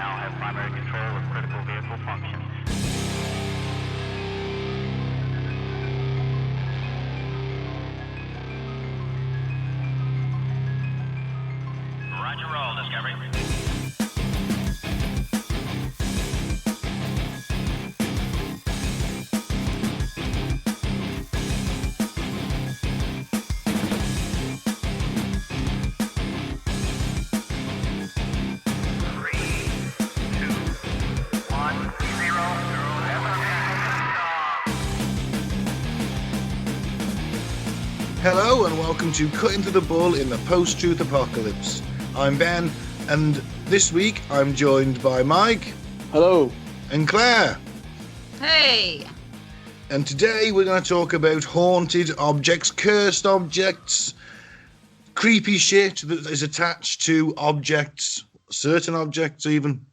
now have primary control of critical vehicle functions. Roger, roll, Discovery. Hello and welcome to Cutting to the Bull in the Post-Truth Apocalypse. I'm Ben, and this week I'm joined by Mike. Hello. And Claire. Hey. And today we're going to talk about haunted objects, cursed objects, creepy shit that is attached to objects, certain objects even.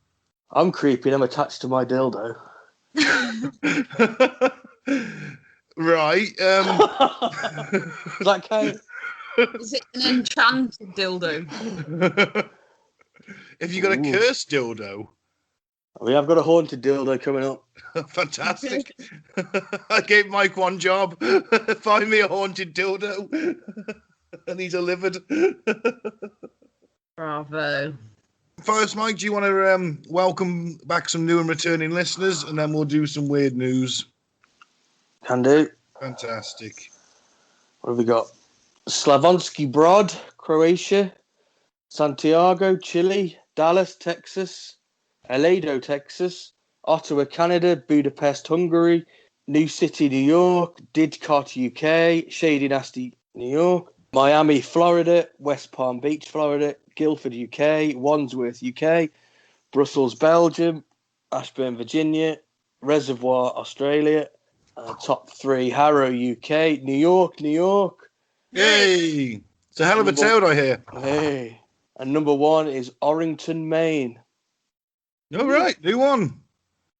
I'm creepy and I'm attached to my dildo. Right. Does that count? Is it an enchanted dildo? Have you got a cursed dildo? I mean, I've got a haunted dildo coming up. Fantastic. I gave Mike one job. Find me a haunted dildo. And he's delivered. Bravo. First, Mike, do you want to welcome back some new and returning listeners, and then we'll do some weird news? Can do. Fantastic. What have we got? Slavonski Brod, Croatia. Santiago, Chile. Dallas, Texas. Aledo, Texas. Ottawa, Canada. Budapest, Hungary. New City, New York. Didcot, UK. Shady Nasty, New York. Miami, Florida. West Palm Beach, Florida. Guildford, UK. Wandsworth, UK. Brussels, Belgium. Ashburn, Virginia. Reservoir, Australia. Top 3, Harrow, UK. New York. Yay! It's a hell of a town, I hear. Hey. And number 1 is Orrington, Maine. All right, new one.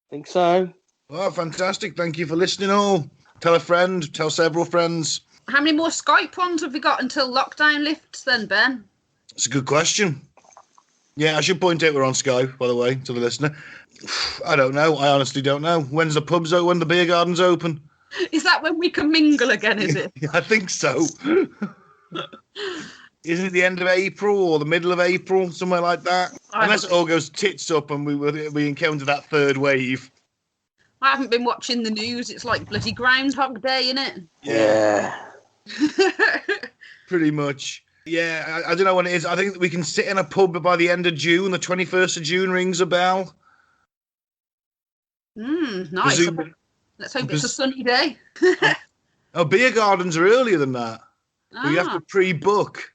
Think so. Oh, fantastic. Thank you for listening all. Tell a friend, tell several friends. How many more Skype ones have we got until lockdown lifts then, Ben? It's a good question. Yeah, I should point out we're on Skype, by the way, to the listener. I don't know. I honestly don't know. When's the pubs open? When the beer garden's open? Is that when we can mingle again, is it? I think so. Isn't it the end of April or the middle of April, somewhere like that? Unless it all goes tits up and we encounter that third wave. I haven't been watching the news. It's like bloody Groundhog Day, innit? Yeah. Pretty much. Yeah, I don't know when it is. I think we can sit in a pub by the end of June. The 21st of June rings a bell. Nice. Let's hope it's a sunny day. Oh, beer gardens are earlier than that. But you have to pre-book.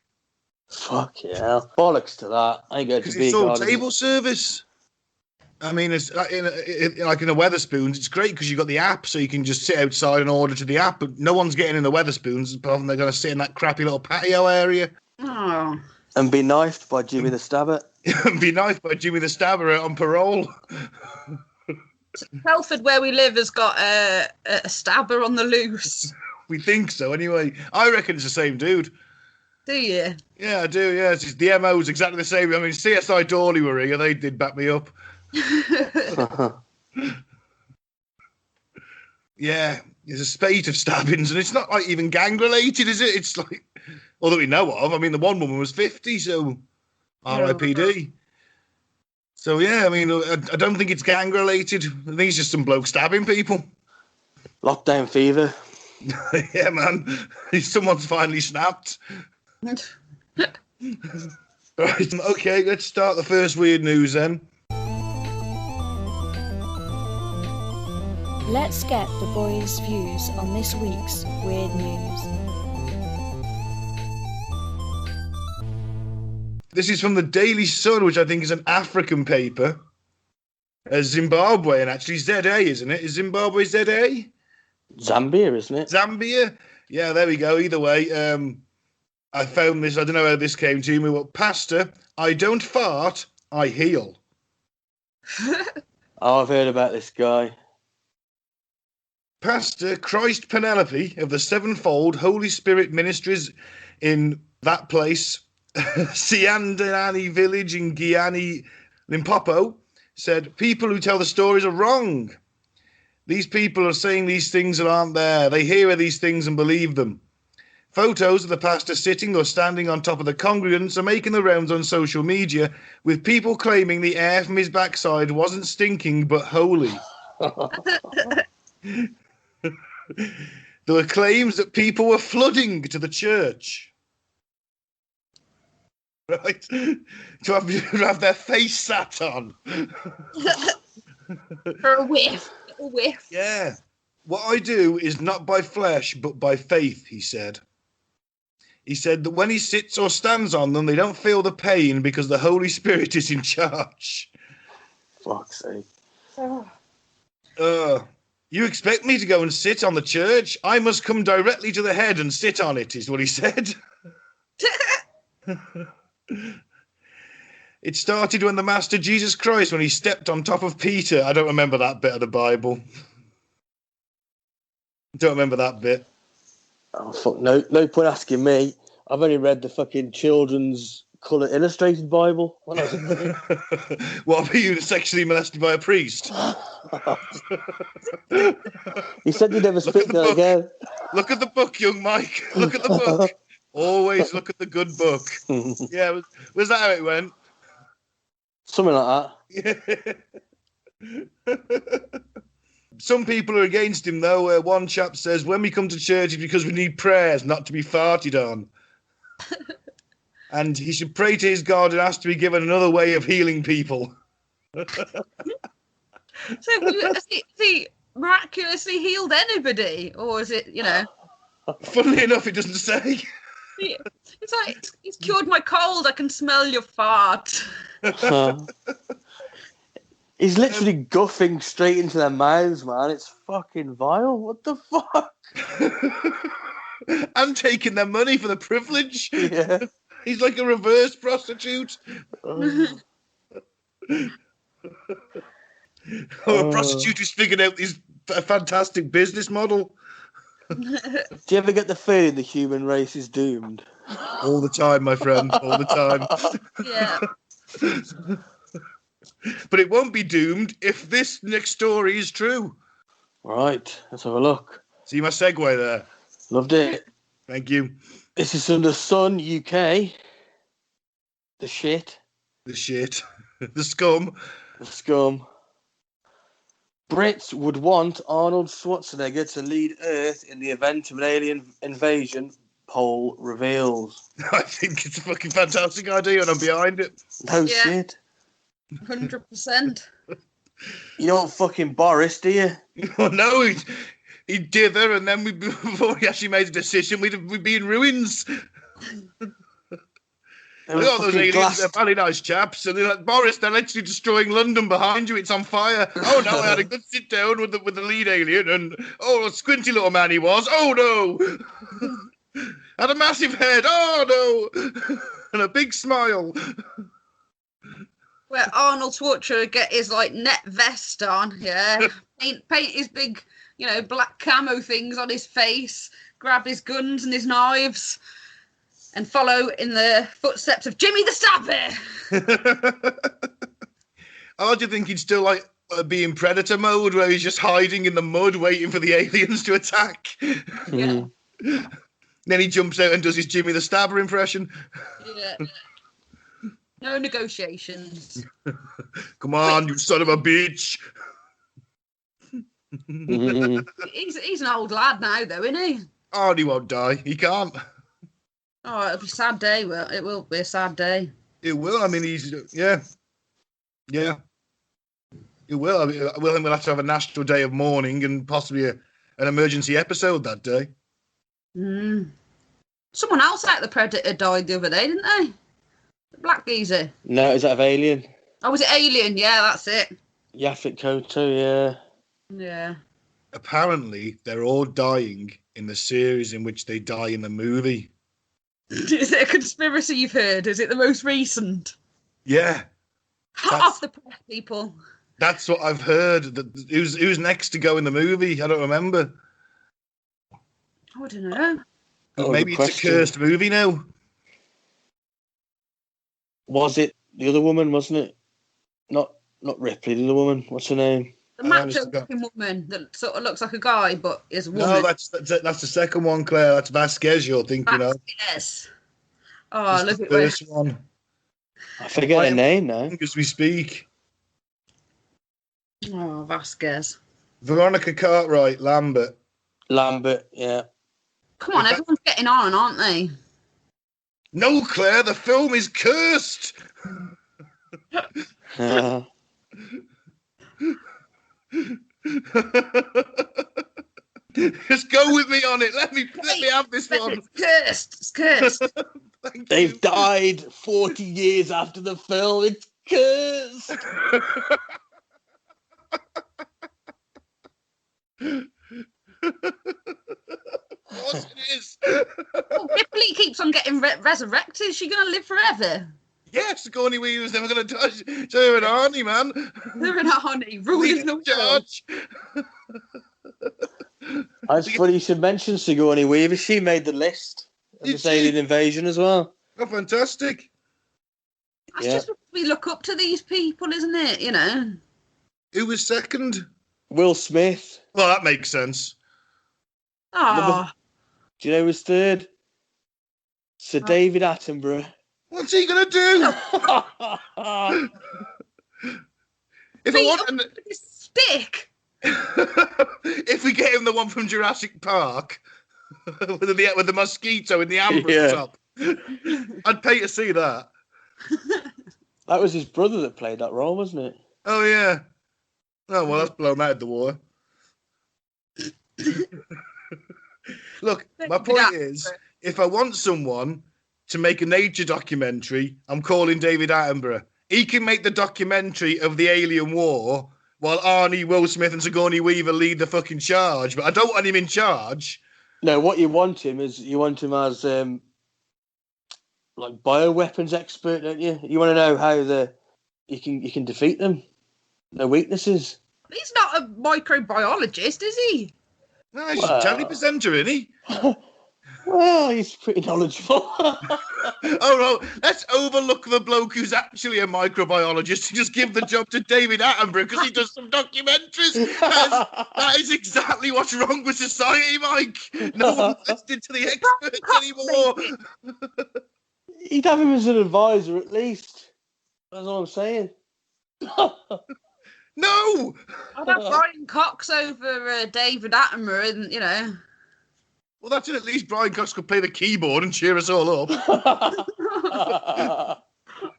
Fuck yeah. Bollocks to that. I ain't going to Because beer it's all gardens. table service. I mean, it's like in the Weatherspoons, it's great because you've got the app, so you can just sit outside and order to the app, but no one's getting in the Weatherspoons, apart from they're going to sit in that crappy little patio area. Oh. And be knifed by Jimmy the Stabber. Be knifed by Jimmy the Stabber out on parole. Telford, where we live, has got a stabber on the loose. We think so, anyway. I reckon it's the same dude. Do you? Yeah, I do, yeah. It's just, the MO is exactly the same. I mean, CSI Dawley were here. They did back me up. Yeah, there's a spate of stabbings, and it's not like even gang-related, is it? It's like, all that we know of. I mean, the one woman was 50, so RIPD. So, yeah, I mean, I don't think it's gang-related. I think it's just some bloke stabbing people. Lockdown fever. Yeah, man. Someone's finally snapped. Right, okay, let's start the first weird news then. Let's get the boys' views on this week's weird news. This is from the Daily Sun, which I think is an African paper. Zimbabwean, actually. ZA, isn't it? Is Zimbabwe ZA? Zambia, isn't it? Zambia? Yeah, there we go. Either way, I found this. I don't know how this came to me. Well, Pastor, I don't fart, I heal. Oh, I've heard about this guy. Pastor Christ Penelope of the Sevenfold Holy Spirit Ministries in that place, Siandani village in Guiani, Limpopo, said, people who tell the stories are wrong. These people are saying these things that aren't there. They hear these things and believe them. Photos of the pastor sitting or standing on top of the congregants are making the rounds on social media, with people claiming the air from his backside wasn't stinking but holy. There were claims that people were flooding to the church. Right? To have their face sat on. For a whiff. A whiff. Yeah. What I do is not by flesh, but by faith, he said. He said that when he sits or stands on them, they don't feel the pain because the Holy Spirit is in charge. Fuck's sake. You expect me to go and sit on the church? I must come directly to the head and sit on it, is what he said. It started when the Master Jesus Christ, when he stepped on top of Peter. I don't remember that bit of the Bible. Don't remember that bit. Oh, fuck, no point asking me. I've only read the fucking children's colour illustrated Bible when I was a kid. What, were you sexually molested by a priest? He said you'd never speak that again. Look at the book, young Mike. Look at the book. Always look at the good book. Yeah, was that how it went? Something like that. Yeah. Some people are against him, though. One chap says, when we come to church, it's because we need prayers, not to be farted on. And he should pray to his God and ask to be given another way of healing people. So has he miraculously healed anybody? Or is it, Funnily enough, it doesn't say. It's like, he's cured my cold, I can smell your fart. He's literally guffing straight into their mouths, man. It's fucking vile. What the fuck? And taking their money for the privilege. Yeah. He's like a reverse prostitute. Or a prostitute who's figured out this fantastic business model. Do you ever get the feeling the human race is doomed? All the time, my friend. All the time. Yeah. But it won't be doomed if this next story is true. Right, let's have a look. See my segue there? Loved it. Thank you. This is from the Sun UK. The shit. The shit. The scum. The scum. Brits would want Arnold Schwarzenegger to lead Earth in the event of an alien invasion, poll reveals. I think it's a fucking fantastic idea and I'm behind it. No shit. 100%. You don't fucking Boris, do you? Oh, no, he'd dither and then before he actually made a decision, we'd be in ruins. Look at all those aliens, they're very nice chaps. And they're like, Boris, they're literally destroying London behind you, it's on fire. Oh no, I had a good sit down with the lead alien and, a squinty little man he was. Oh no! Had a massive head, oh no! And a big smile. Where Arnold Schwarzenegger get his net vest on, yeah. Paint his big, black camo things on his face, grab his guns and his knives, and follow in the footsteps of Jimmy the Stabber. Oh, do you think he'd still be in Predator mode where he's just hiding in the mud waiting for the aliens to attack? Yeah. Then he jumps out and does his Jimmy the Stabber impression. Yeah. No negotiations. Come on, you son of a bitch. He's an old lad now, though, isn't he? Oh, and he won't die. He can't. Oh, it'll be a sad day. It will be a sad day. It will. I mean, yeah. It will. I mean, we'll have to have a national day of mourning and possibly an emergency episode that day. Someone else out of the Predator died the other day, didn't they? The black geezer. No, is that of Alien? Oh, was it Alien? Yeah, that's it. Yaphet Kotto, yeah. Yeah. Apparently, they're all dying in the series in which they die in the movie. Is it a conspiracy you've heard? Is it the most recent? Yeah. Hot off the press, people. That's what I've heard. Who's next to go in the movie? I don't remember. I don't know. Maybe it's a cursed movie now. Was it the other woman, wasn't it? Not Not Ripley, the other woman. What's her name? The I macho honestly don't- looking woman that sort of looks like a guy but is a woman. No, that's the second one, Claire. That's Vasquez you're thinking of. Yes. Oh, It's look the at where. first one. I forget her name now. As we speak. Oh, Vasquez. Veronica Cartwright, Lambert. Lambert, yeah. Come on, everyone's getting on, aren't they? No, Claire, the film is cursed. Just go with me on it. Let me have this one. It's cursed. It's cursed. Thank They've you. died 40 years after the film. It's cursed. Of course it is. Well, Ripley keeps on getting resurrected. Is she going to live forever? Yes, Sigourney Weaver's never going to touch. So an Arnie, man. They're in a honey, ruling the world. Charge. It's funny you should mention Sigourney Weaver. She made the list of Did this she? alien invasion as well. Oh, fantastic. That's Yeah. just because we look up to these people, isn't it? You know. Who was second? Will Smith. Well, that makes sense. Oh, Do you know who's third? Sir David Attenborough. What's he going to do? If I want... stick. If we get him the one from Jurassic Park with the mosquito in the amber Yeah. at the top, I'd pay to see that. That was his brother that played that role, wasn't it? Oh yeah. Oh well, that's blown out of the water. Look, my point is, if I want someone to make a nature documentary, I'm calling David Attenborough. He can make the documentary of the alien war while Arnie, Will Smith, and Sigourney Weaver lead the fucking charge. But I don't want him in charge. No, what you want him is as like bioweapons expert, don't you? You want to know how you can defeat them, their weaknesses. He's not a microbiologist, is he? No, he's a telly presenter, isn't he? Well, he's pretty knowledgeable. Oh no, let's overlook the bloke who's actually a microbiologist and just give the job to David Attenborough because he does some documentaries. That is exactly what's wrong with society, Mike. No one's listening to the experts anymore. He'd have him as an advisor at least. That's all I'm saying. No! I'd have Brian Cox over David Attenborough, and you know. Well, that's it. At least Brian Cox could play the keyboard and cheer us all up.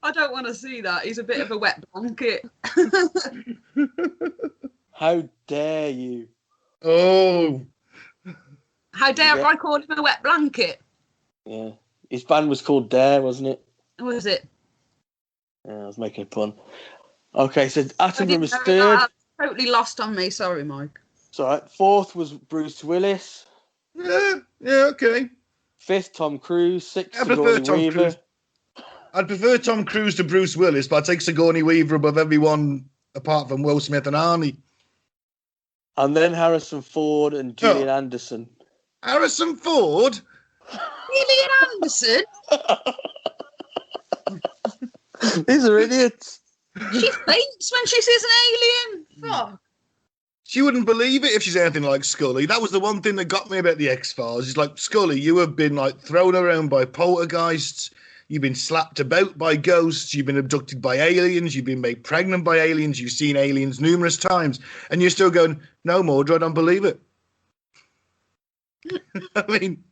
I don't want to see that. He's a bit of a wet blanket. How dare you? Oh. How dare I call him a wet blanket? Yeah. His band was called Dare, wasn't it? What was it? Yeah, I was making a pun. Okay, so I Attenborough didn't was know third. that. Totally lost on me. Sorry, Mike. It's all right. Fourth was Bruce Willis. Yeah, okay. Fifth, Tom Cruise. Sixth, I prefer Sigourney Tom Weaver. Cruise. I'd prefer Tom Cruise to Bruce Willis, but I'd take Sigourney Weaver above everyone apart from Will Smith and Arnie. And then Harrison Ford and Gillian Anderson. Harrison Ford? Gillian Anderson? These are idiots. She faints when she sees an alien. Fuck. She wouldn't believe it if she's anything like Scully. That was the one thing that got me about the X-Files. It's like, Scully, you have been like thrown around by poltergeists. You've been slapped about by ghosts. You've been abducted by aliens. You've been made pregnant by aliens. You've seen aliens numerous times. And you're still going, no, Mordred, I don't believe it. I mean,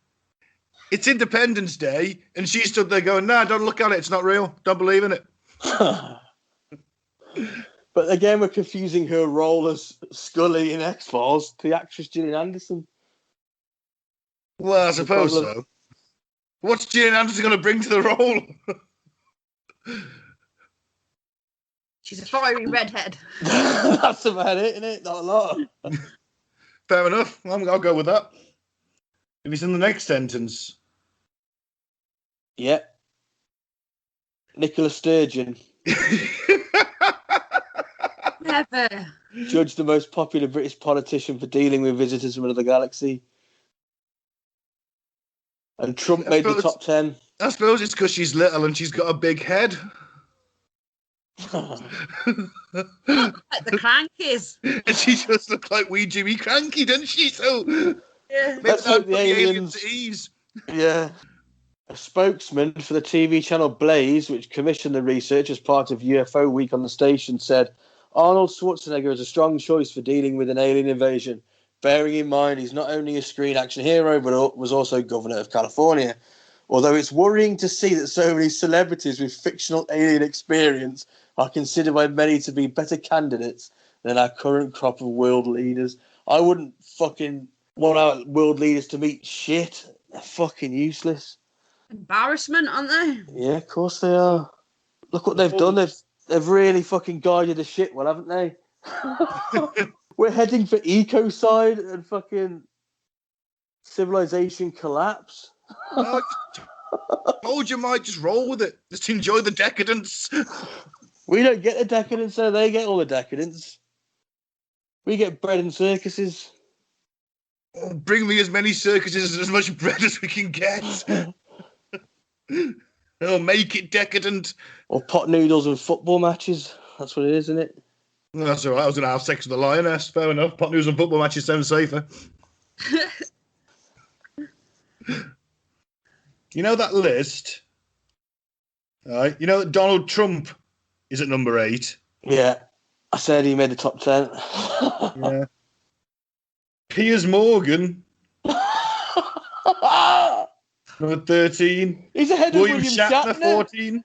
it's Independence Day. And she stood there going, nah, don't look at it. It's not real. Don't believe in it. But again, we're confusing her role as Scully in X-Files to the actress Gillian Anderson. Well, I suppose problem. so. What's Gillian Anderson going to bring to the role? She's a fiery redhead. That's about it, isn't it? Not a lot. Fair enough. I'll go with that. If it's in the next sentence. Yeah. Nicola Sturgeon, Never. judged the most popular British politician for dealing with visitors from another galaxy. And Trump made the top 10. I suppose it's because she's little and she's got a big head. Like the Crankies. And she just looked like wee Jimmy Cranky, doesn't she? So Yeah. maybe Let's that'll hope put the the aliens aliens- at ease. Yeah. A spokesman for the TV channel Blaze, which commissioned the research as part of UFO Week on the station, said Arnold Schwarzenegger is a strong choice for dealing with an alien invasion, bearing in mind he's not only a screen action hero, but was also governor of California. Although it's worrying to see that so many celebrities with fictional alien experience are considered by many to be better candidates than our current crop of world leaders. I wouldn't fucking want our world leaders to meet shit. They're fucking useless. Embarrassment, aren't they? Yeah, of course they are. Look what they've done. They've really fucking guided the shit well, haven't they? We're heading for ecocide and fucking civilization collapse. I told you, Mike, just roll with it. Just enjoy the decadence. We don't get the decadence, so they get all the decadence. We get bread and circuses. Oh, bring me as many circuses and as much bread as we can get. Oh, make it decadent. Or pot noodles and football matches. That's what it is, isn't it? No, that's all right. I was going to have sex with the lioness. Fair enough. Pot news and football matches sound safer. You know that list? You know that Donald Trump is at number 8? Yeah. I said he made the top 10. Yeah. Piers Morgan, number 13. He's ahead William of William Shatner, Shatner. 14.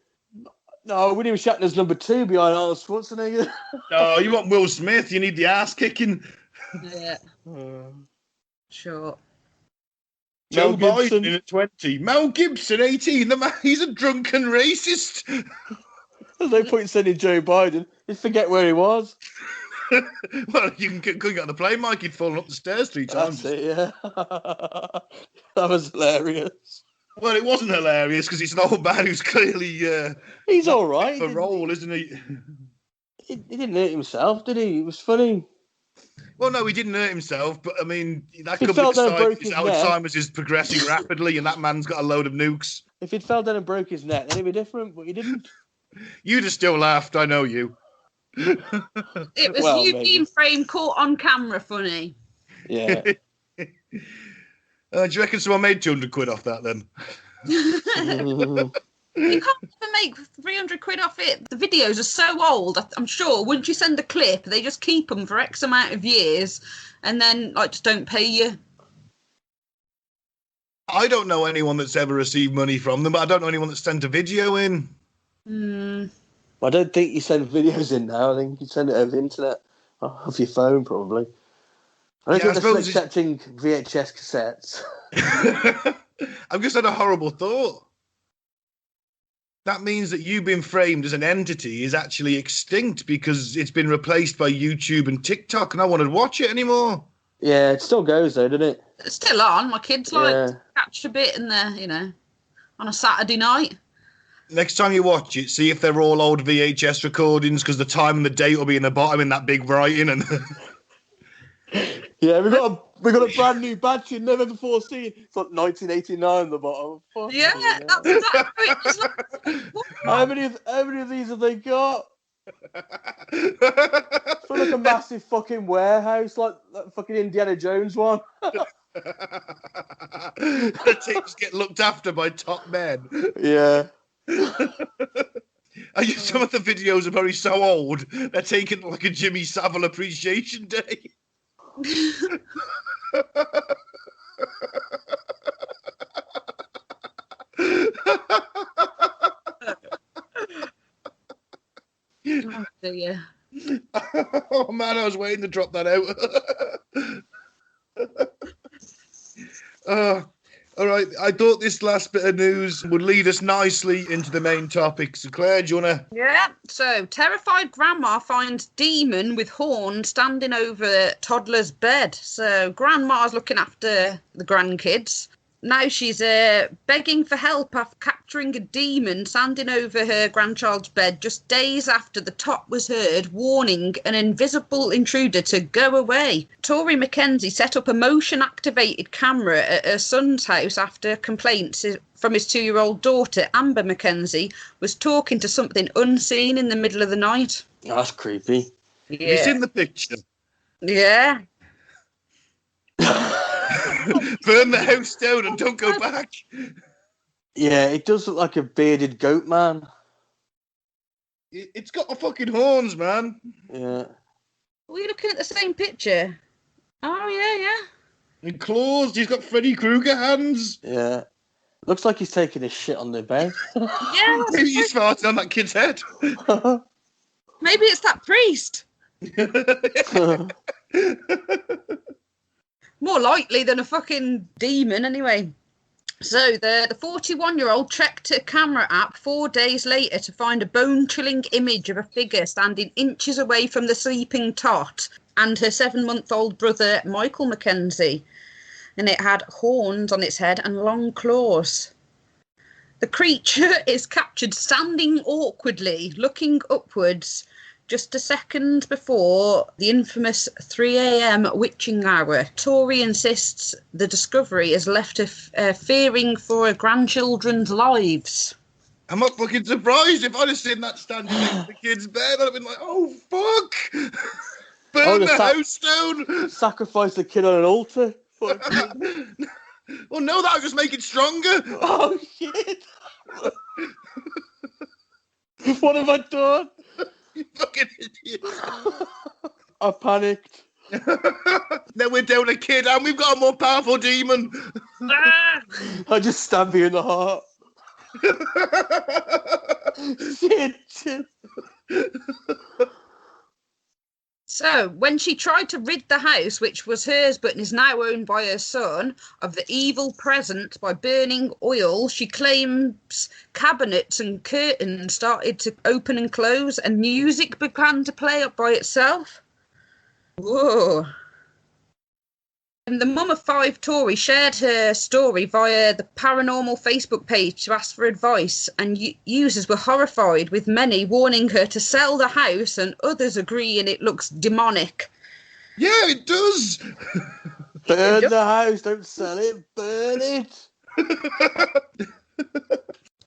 No, William Shatner's number 2 behind Arnold Schwarzenegger. No, you want Will Smith. You need the ass kicking. Yeah. Sure. Joe Mel Gibson. Biden at 20. Mel Gibson, 18. The man, he's a drunken racist. There's no point in sending Joe Biden. He'd forget where he was. Well, you couldn't get on the plane, Mike. He'd fallen up the stairs 3 times. That's it, yeah. That was hilarious. Well, it wasn't hilarious because it's an old man who's clearly He's all right. a role, isn't he? He didn't hurt himself, did he? It was funny. Well, no, he didn't hurt himself, but I mean, that He could be fell down and broke his his neck. Alzheimer's is progressing rapidly, and that man's got a load of nukes. If he'd fell down and broke his neck, then it'd be different, but he didn't. You'd have still laughed, I know you. It was Well, you maybe. being framed caught on camera funny. Yeah. Do you reckon someone made 200 quid off that then? You can't even make 300 quid off it. The videos are so old. I'm sure once you send a clip, they just keep them for X amount of years and then like just don't pay you. I don't know anyone that's ever received money from them, but I don't know anyone that's sent a video in. I don't think you send videos in now. I think you send it over the internet. Off your phone, probably. I don't Yeah, I think they're still suppose accepting VHS cassettes. I've just had a horrible thought. That means that you being framed as an entity is actually extinct because it's been replaced by YouTube and TikTok, and I want to watch it anymore. Yeah, it still goes, though, doesn't it? It's still on. My kids catch a bit in there, on a Saturday night. Next time you watch it, see if they're all old VHS recordings, because the time and the date will be in the bottom in that big writing. And Yeah, we got a brand new badge in November 14. It's like 1989 at the bottom. Fuck Yeah, me, that's exactly it. It's like, How many of these have they got? It's like a massive fucking warehouse, like that fucking Indiana Jones one. the tapes get looked after by top men. Yeah. Some of the videos are very so old, they're taken like a Jimmy Savile Appreciation Day. oh dear. Oh man, I was waiting to drop that out. All right, I thought this last bit of news would lead us nicely into the main topic. So Claire, do you want to... Yeah, so terrified grandma finds demon with horn standing over toddler's bed. So grandma's looking after the grandkids now she's begging for help after capturing a demon standing over her grandchild's bed just days after the top was heard warning an invisible intruder to go away. Tori Mackenzie set up a motion-activated camera at her son's house after complaints from his 2-year-old daughter, Amber Mackenzie, was talking to something unseen in the middle of the night. That's creepy. Have you seen the picture? Yeah. Burn the house down and don't go back. Yeah, it does look like a bearded goat man. It's got the fucking horns, man. Yeah. Are you looking at the same picture? Oh, yeah. And claws. He's got Freddy Krueger hands. Yeah. Looks like he's taking a shit on the bed. Yeah. Maybe he's farting on that kid's head. Maybe it's that priest. More likely than a fucking demon, anyway. So the 41-year-old trekked a camera app 4 days later to find a bone-chilling image of a figure standing inches away from the sleeping tot and her 7-month-old brother, Michael Mackenzie. And it had horns on its head and long claws. The creature is captured standing awkwardly, looking upwards, just a second before the infamous 3 a.m. witching hour. Tori insists the discovery has left her fearing for her grandchildren's lives. I'm not fucking surprised. If I'd have seen that standing next to the kid's bed, I'd have been like, oh, fuck. Burn the house down. Sacrifice the kid on an altar. Well, no, that would just make it stronger. Oh, shit. What have I done? You fucking idiot. I panicked. Then we're down a kid and we've got a more powerful demon. I just stabbed you in the heart. Shit. So, when she tried to rid the house, which was hers but is now owned by her son, of the evil present by burning oil, she claims cabinets and curtains started to open and close and music began to play up by itself. Whoa. And the mum of 5, Tori, shared her story via the paranormal Facebook page to ask for advice, and users were horrified, with many warning her to sell the house and others agreeing it looks demonic. Yeah, it does. Burn the house, don't sell it, burn it.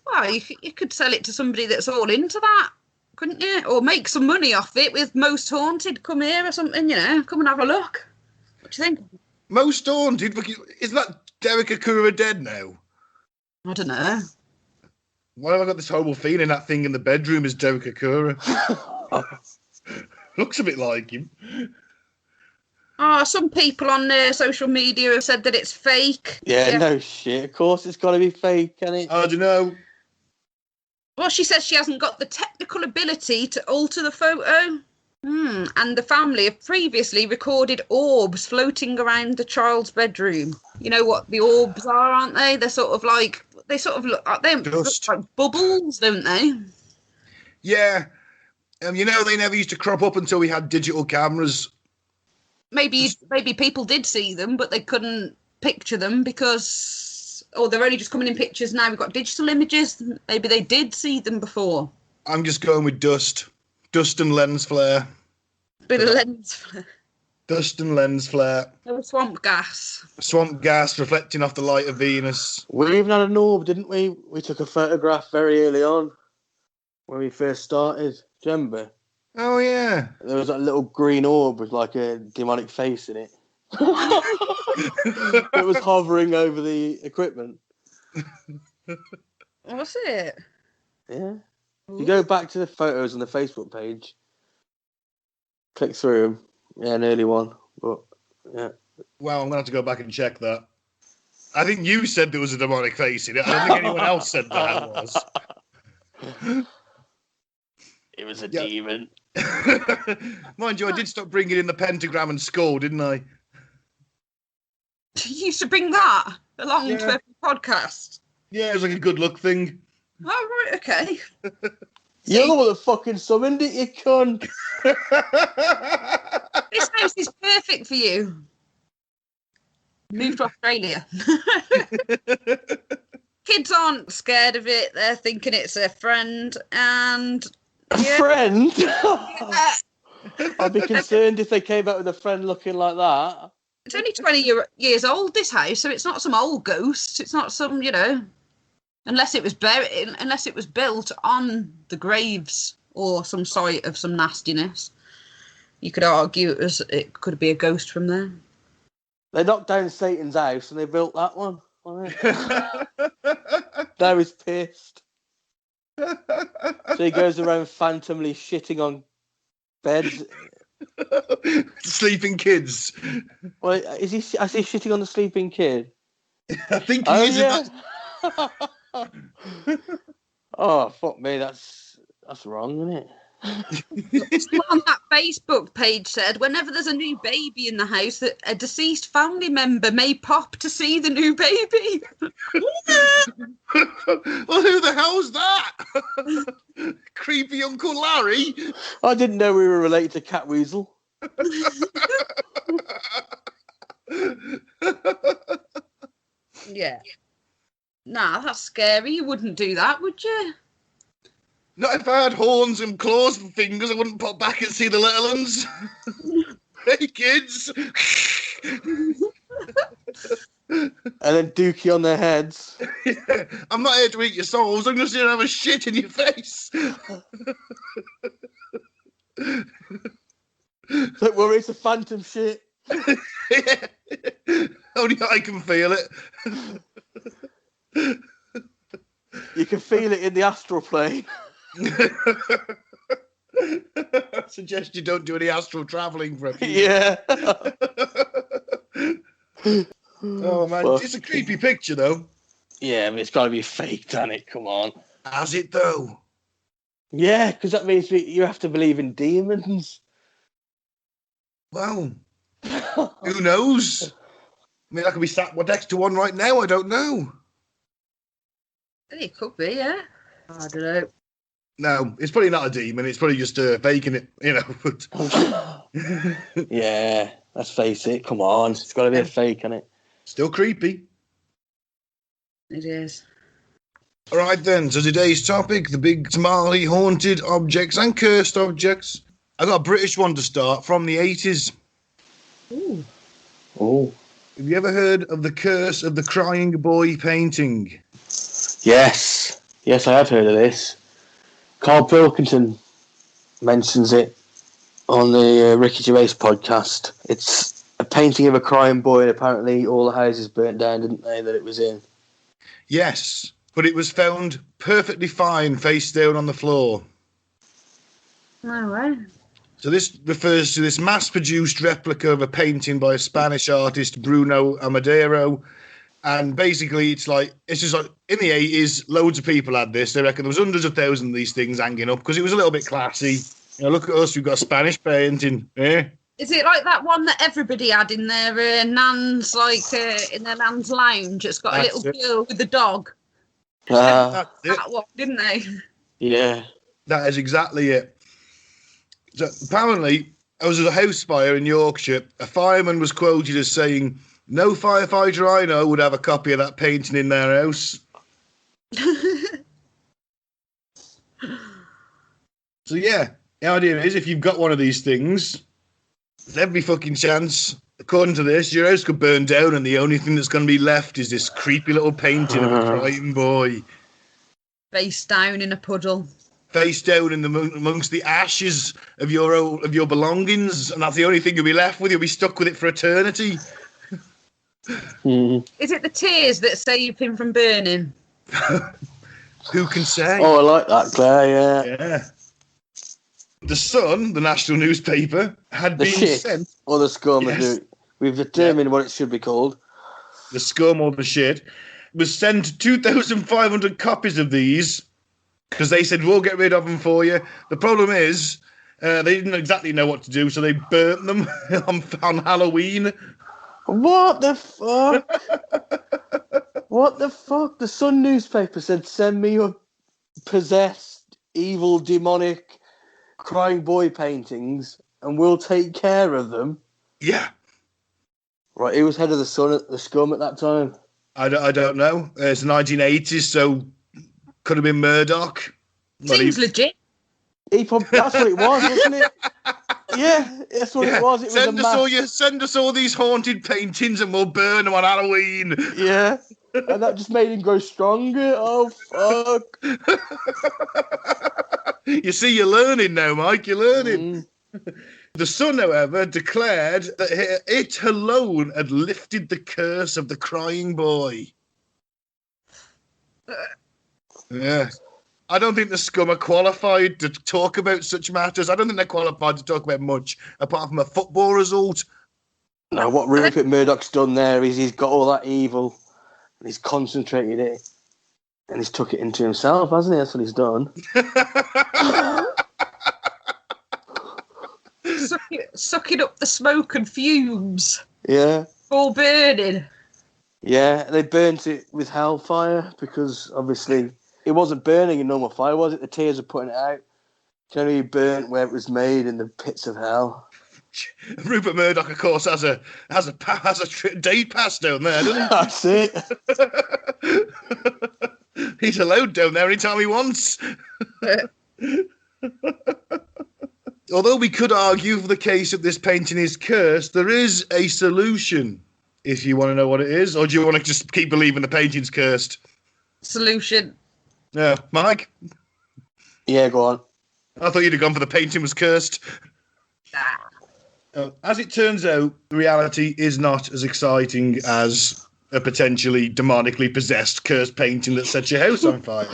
Well, you could sell it to somebody that's all into that, couldn't you? Or make some money off it with Most Haunted, come here or something, come and have a look. What do you think? Most Haunted? Isn't that Derek Akura dead now? I don't know. Why have I got this horrible feeling that thing in the bedroom is Derek Akura? Looks a bit like him. Oh, some people on social media have said that it's fake. Yeah, no shit. Of course it's got to be fake, can it? I don't know. Well, she says she hasn't got the technical ability to alter the photo. And the family have previously recorded orbs floating around the child's bedroom. You know what the orbs are, aren't they? They sort of look like bubbles, don't they? Yeah. They never used to crop up until we had digital cameras. Maybe people did see them, but they couldn't picture them because, they're only just coming in pictures now. We've got digital images. Maybe they did see them before. I'm just going with dust. Dust and lens flare. Bit of lens flare. Dust and lens flare. No, swamp gas. Swamp gas reflecting off the light of Venus. We even had an orb, didn't we? We took a photograph very early on when we first started. Do you remember? Oh, yeah. There was that little green orb with like a demonic face in it. It was hovering over the equipment. Was it? Yeah. If you go back to the photos on the Facebook page, click through them. Yeah, an early one. But, yeah. Well, I'm going to have to go back and check that. I think you said there was a demonic face in it. I don't think anyone else said that was. It was a demon. Mind you, I did stop bringing in the pentagram and skull, didn't I? You used to bring that along to every podcast? Yeah, it was like a good luck thing. Oh, right, okay. You're the one that fucking summoned it, you cunt. This house is perfect for you. Move to Australia. Kids aren't scared of it. They're thinking it's a friend. And A yeah, friend? yeah, I'd be concerned if they came out with a friend looking like that. it's only 20 years old, this house, so it's not some old ghost. It's not some, unless it was built on the graves or some site of some nastiness. You could argue it could be a ghost from there. They knocked down Satan's house and they built that one. Now he's pissed. So he goes around phantomly shitting on beds. Sleeping kids. Well, is he shitting on the sleeping kid? I think he is. Yeah. Oh, fuck me, that's wrong, isn't it? Someone on that Facebook page said whenever there's a new baby in the house that a deceased family member may pop to see the new baby. Well, who the hell's that? Creepy Uncle Larry? I didn't know we were related to Cat Weasel. Yeah. Nah, that's scary. You wouldn't do that, would you? Not if I had horns and claws and fingers, I wouldn't pop back and see the little ones. Hey, kids. And then dookie on their heads. Yeah, I'm not here to eat your souls. I'm just here to have a shit in your face. Don't worry, it's a phantom shit. Yeah. Only I can feel it. You can feel it in the astral plane. I suggest you don't do any astral travelling for a few Yeah. Oh, man. Fuck. It's a creepy picture, though. Yeah, I mean, it's got to be fake, damn it. Come on. Has it, though? Yeah, because that means you have to believe in demons. Well, who knows? I mean, I could be sat next to one right now. I don't know. It could be, yeah. I don't know. No, it's probably not a demon. It's probably just faking it, But Yeah, let's face it. Come on. It's got to be a fake, isn't it? still creepy. It is. All right, then. So today's topic, the big Somali haunted objects and cursed objects. I got a British one to start from the 80s. Ooh. Oh. Have you ever heard of the curse of the crying boy painting? Yes. Yes, I have heard of this. Carl Pilkington mentions it on the Ricky Gervais podcast. It's a painting of a crying boy, and apparently all the houses burnt down, didn't they, that it was in? Yes, but it was found perfectly fine face down on the floor. All right. So this refers to this mass-produced replica of a painting by a Spanish artist, Bruno Amadero. And basically, it's just like in the 80s, loads of people had this. They reckon there was hundreds of thousands of these things hanging up because it was a little bit classy. Look at us, we've got a Spanish painting. Eh? Is it like that one that everybody had in their nan's, in their nan's lounge? It's got That's a little it. girl with the dog. That's it. That one, didn't they? Yeah. That is exactly it. So apparently, I was at a house fire in Yorkshire. A fireman was quoted as saying, "No firefighter I know would have a copy of that painting in their house." So yeah, the idea is if you've got one of these things, there's every fucking chance, according to this, your house could burn down and the only thing that's going to be left is this creepy little painting of a crying boy. Face down in a puddle. Face down in amongst the ashes of your belongings, and that's the only thing you'll be left with. You'll be stuck with it for eternity. Is it the tears that save him from burning? Who can say? Oh, I like that, Claire, yeah. Yeah. The Sun, the national newspaper, had The been shit sent. or the scum. Yes. We've determined what it should be called. The scum or the shit was sent 2,500 copies of these because they said we'll get rid of them for you. The problem is they didn't exactly know what to do, so they burnt them on Halloween. What the fuck? What the fuck? The Sun newspaper said, "Send me your possessed, evil, demonic, crying boy paintings, and we'll take care of them." Yeah. Right, he was head of the scum at that time. I don't know. It's the 1980s, so could have been Murdoch. Seems legit. That's what it was, wasn't it? Yeah, that's what it was. It was Send us all these haunted paintings and we'll burn them on Halloween. Yeah, and that just made him go stronger. Oh, fuck. You see, you're learning now, Mike. You're learning. The Sun, however, declared that it alone had lifted the curse of the crying boy. Yeah. I don't think the scum are qualified to talk about such matters. I don't think they're qualified to talk about much, apart from a football result. No, what Rupert Murdoch's done there is he's got all that evil and he's concentrated it and he's took it into himself, hasn't he? That's what he's done. Sucking up the smoke and fumes. Yeah. All burning. Yeah, they burnt it with hellfire because obviously it wasn't burning in normal fire, was it? The tears are putting it out. It can only be burnt where it was made in the pits of hell. Rupert Murdoch, of course, has a day pass down there, doesn't he? That's it. He's allowed down there anytime he wants. Although we could argue for the case that this painting is cursed, there is a solution. If you want to know what it is, or do you want to just keep believing the painting's cursed? Solution. Yeah, Mike? Yeah, go on. I thought you'd have gone for the painting was cursed. As it turns out, the reality is not as exciting as a potentially demonically possessed cursed painting that sets your house on fire.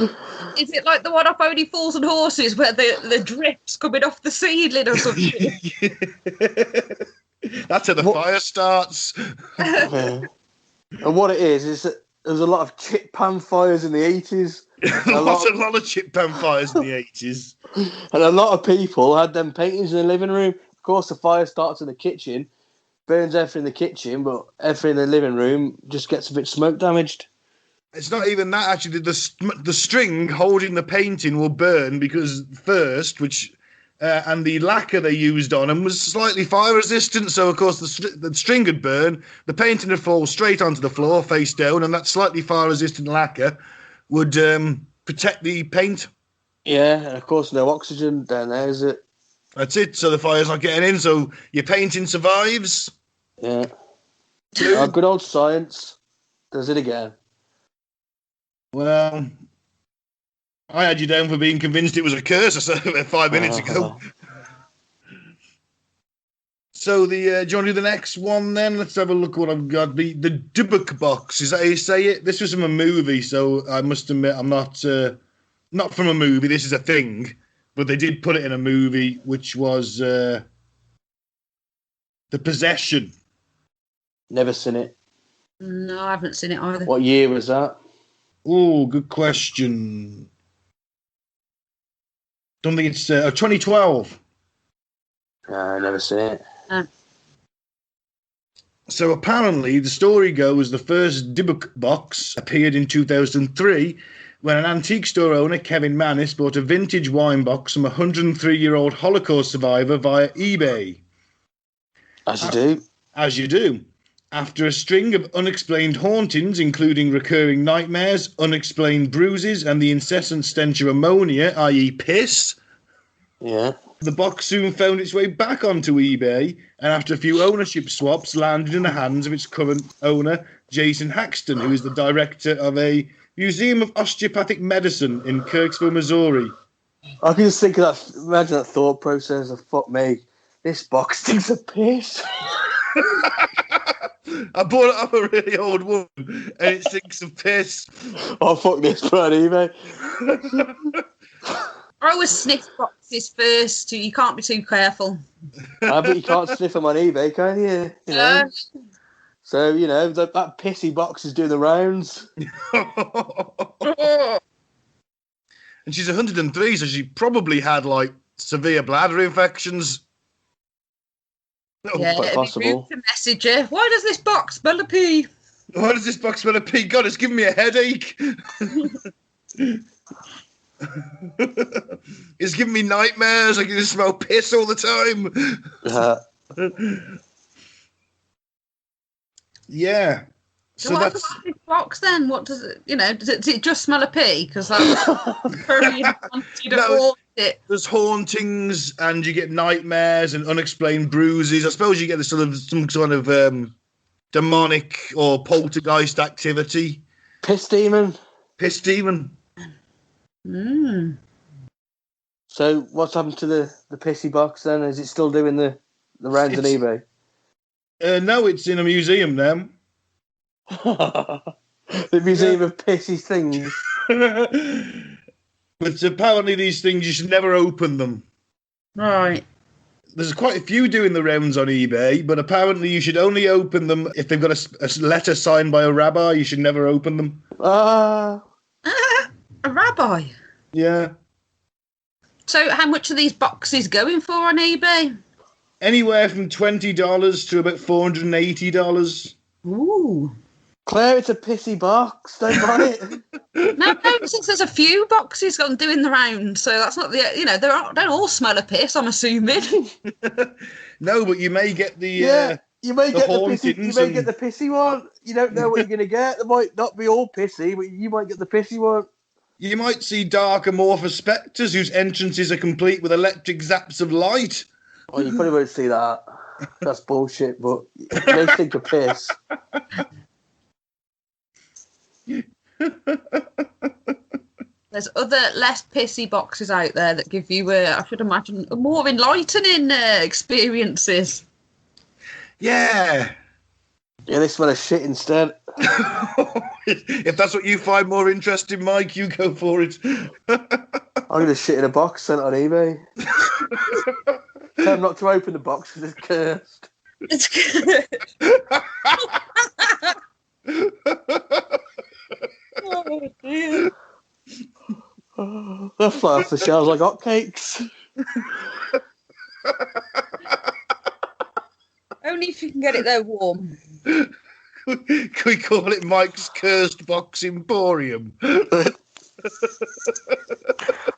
Is it like the one off Only Fools and Horses where the drip's coming off the ceiling or something? That's how the fire starts. And what it is that there's a lot of chip pan fires in the 80s. A lot of chip pan fires in the 80s. And a lot of people had them paintings in the living room. Of course, the fire starts in the kitchen, burns everything in the kitchen, but everything in the living room just gets a bit smoke damaged. It's not even that, actually. The string holding the painting will burn because first, and the lacquer they used on them was slightly fire resistant, so of course the string would burn, the painting would fall straight onto the floor face down, and that slightly fire resistant lacquer would protect the paint. Yeah, and of course no oxygen down there, is it? That's it, so the fire's not getting in, so your painting survives. Yeah. Good old science does it again. Well, I had you down for being convinced it was a curse 5 minutes ago. So do you want to do the next one then? Let's have a look what I've got. The Dybbuk box, is that how you say it? This was from a movie, so I must admit I'm not from a movie. This is a thing, but they did put it in a movie, which was The Possession. Never seen it. No, I haven't seen it either. What year was that? Oh, good question. Don't think it's 2012. I never seen it. So apparently, the story goes the first Dybbuk box appeared in 2003 when an antique store owner, Kevin Mannis, bought a vintage wine box from a 103-year-old Holocaust survivor via eBay. As you do. As you do. After a string of unexplained hauntings, including recurring nightmares, unexplained bruises, and the incessant stench of ammonia, i.e. piss, yeah, the box soon found its way back onto eBay, and after a few ownership swaps, landed in the hands of its current owner, Jason Haxton, who is the director of a museum of osteopathic medicine in Kirksville, Missouri. I can just think of that, imagine that thought process of, fuck me, this box stinks of piss. I bought it off a really old woman, and it stinks of piss. Oh, fuck this, put on eBay. I always sniff boxes first, you can't be too careful. But you can't sniff them on eBay, can you? You know? So, you know, that pissy box is doing the rounds. And she's 103, so she probably had, like, severe bladder infections. Yeah, quite possible. To message her. Why does this box smell of pee? Why does this box smell of pee? God, it's giving me a headache. It's giving me nightmares. I can just smell piss all the time. Yeah. So what that's about this box then? What does it, does it just smell of pee? Because that's very you don't No, want it. there's hauntings and you get nightmares and unexplained bruises. I suppose you get some sort of demonic or poltergeist activity. Piss demon. Piss demon. Mm. So what's happened to the pissy box then? Is it still doing the rounds on eBay? No, it's in a museum now. The Museum of Pissy Things. But apparently these things, you should never open them. Right. There's quite a few doing the rounds on eBay, but apparently you should only open them if they've got a letter signed by a rabbi. You should never open them. A rabbi? Yeah. So how much are these boxes going for on eBay? Anywhere from $20 to about $480. Ooh. Claire, it's a pissy box. Don't buy it. No, since there's a few boxes doing the round, so that's not they don't all smell of piss, I'm assuming. No, but you may get the you may get the pissy. You may and- get the pissy one. You don't know what you're going to get. They might not be all pissy, but you might get the pissy one. You might see dark amorphous spectres whose entrances are complete with electric zaps of light. Oh, you probably won't see that. That's bullshit. But you may think of piss. There's other less pissy boxes out there that give you, I should imagine, more enlightening experiences. Yeah. Yeah, they smell of shit instead. If that's what you find more interesting, Mike, you go for it. I'm going to shit in a box sent on eBay. Tell them not to open the box because it's cursed. It's good. Oh, dear. They'll fly off the shelves like hotcakes. Only if you can get it there warm. Can we call it Mike's Cursed Box Emporium?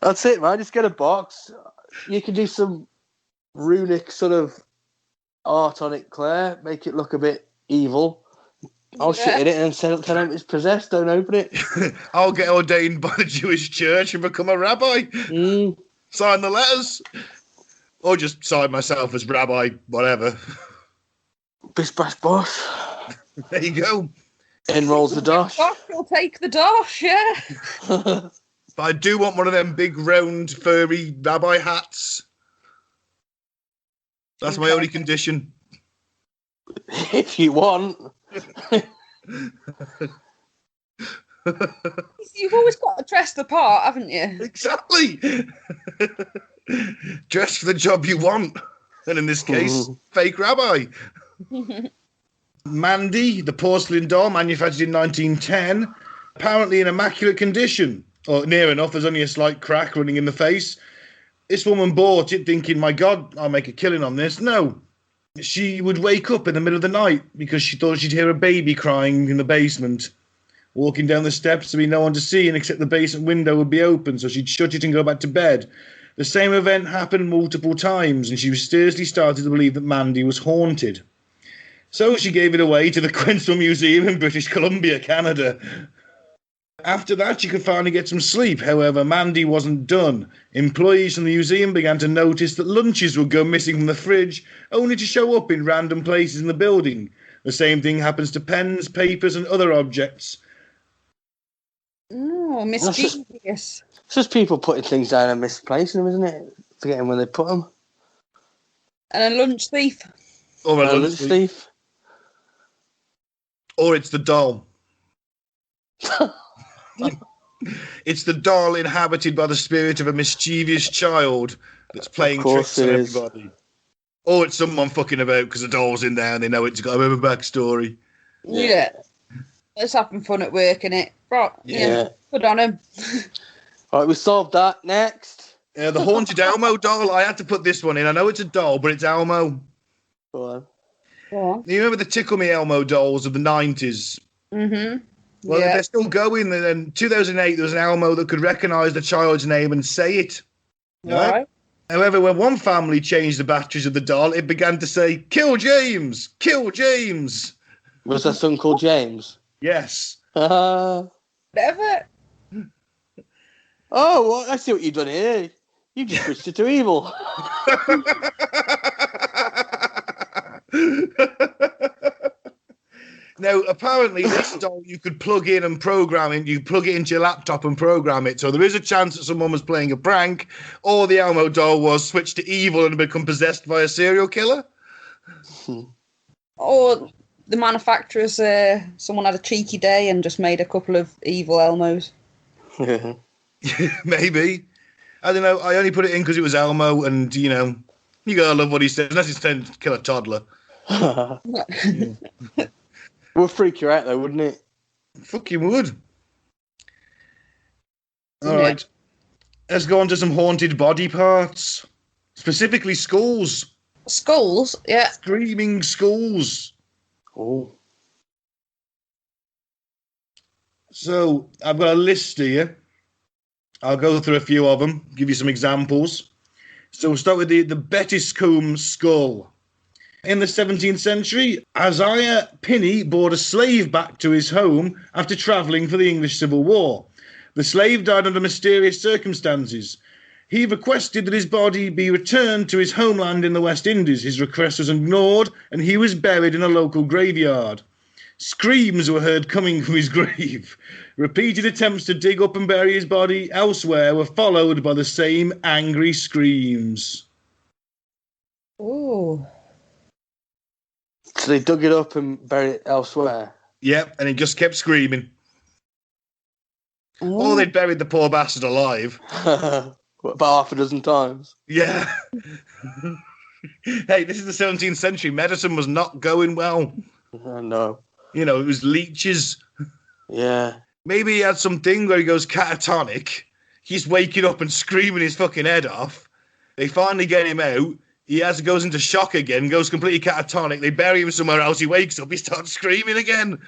That's it, man. Just get a box. You can do some runic sort of art on it, Claire. Make it look a bit evil. I'll shit in it and tell them it's possessed. Don't open it. I'll get ordained by the Jewish church and become a rabbi. Sign the letters. Or just sign myself as rabbi, whatever. Bish bash bosh. There you go. In rolls the dosh. Dosh will take the dosh, yeah. But I do want one of them big, round, furry rabbi hats. That's my only condition. If you want. You've always got to dress the part, haven't you? Exactly. Dress for the job you want. And in this case, fake rabbi. Mandy, the porcelain doll manufactured in 1910, apparently in immaculate condition, or near enough. There's only a slight crack running in the face. This woman bought it thinking, my God, I'll make a killing on this. No. She would wake up in the middle of the night because she thought she'd hear a baby crying in the basement. Walking down the steps, there'd be no one to see, and except the basement window would be open, so she'd shut it and go back to bed. The same event happened multiple times, and she mysteriously started to believe that Mandy was haunted. So she gave it away to the Queensland Museum in British Columbia, Canada. After that, she could finally get some sleep. However, Mandy wasn't done. Employees from the museum began to notice that lunches would go missing from the fridge, only to show up in random places in the building. The same thing happens to pens, papers, and other objects. Oh, mischievous. It's just people putting things down and misplacing them, isn't it? Forgetting when they put them. And a lunch thief. Or a lunch thief. Or it's the doll. It's the doll inhabited by the spirit of a mischievous child that's playing tricks on everybody. Or it's someone fucking about because the doll's in there and they know it's got a bit of a backstory. Yeah. Let's having fun at work, innit? Right. Yeah. Good on him. All right, we solved that. Next. The haunted Elmo doll. I had to put this one in. I know it's a doll, but it's Elmo. Go on. You remember the Tickle Me Elmo dolls of the 90s? Mm-hmm. Well, they're still going. And in 2008, there was an Elmo that could recognise the child's name and say it. Right. However, when one family changed the batteries of the doll, it began to say, "Kill James! Kill James!" Was that son called James? Yes. Oh, Never. well, I see what you've done here. You just switched it to evil. Now, apparently, this doll you could plug in and program it. You plug it into your laptop and program it. So there is a chance that someone was playing a prank, or the Elmo doll was switched to evil and become possessed by a serial killer. Or the manufacturers, someone had a cheeky day and just made a couple of evil Elmos. Yeah. Maybe. I don't know. I only put it in because it was Elmo, and, you gotta love what he says, unless he's trying to kill a toddler. Would freak you out, though, wouldn't it? Fucking would. All right. Let's go on to some haunted body parts. Specifically skulls. Skulls? Yeah. Screaming skulls. Oh. So, I've got a list here. I'll go through a few of them, give you some examples. So we'll start with the Bettiscombe skull. In the 17th century, Isaiah Pinney brought a slave back to his home after travelling for the English Civil War. The slave died under mysterious circumstances. He requested that his body be returned to his homeland in the West Indies. His request was ignored, and he was buried in a local graveyard. Screams were heard coming from his grave. Repeated attempts to dig up and bury his body elsewhere were followed by the same angry screams. Ooh. So they dug it up and buried it elsewhere? Yep, and he just kept screaming. Or they'd buried the poor bastard alive. About half a dozen times? Yeah. Hey, this is the 17th century. Medicine was not going well. No. It was leeches. Yeah. Maybe he had something where he goes catatonic. He's waking up and screaming his fucking head off. They finally get him out. He goes into shock again, goes completely catatonic. They bury him somewhere else. He wakes up. He starts screaming again.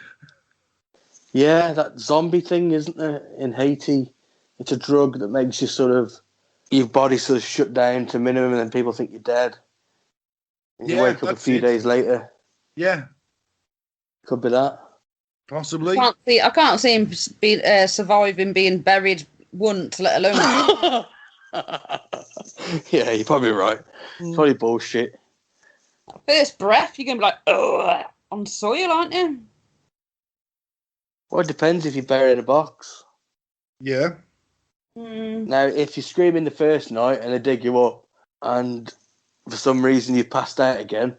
Yeah, that zombie thing, isn't there, in Haiti? It's a drug that makes you your body sort of shut down to minimum, and then people think you're dead. And you wake up a few days later. Yeah. Could be that. Possibly. I can't see him surviving being buried once, let alone. Yeah, you're probably right. It's probably bullshit. First breath, you're going to be like, oh, on soil, aren't you? Well, it depends if you bury in a box. Yeah. Now, if you're screaming the first night and they dig you up and for some reason you passed out again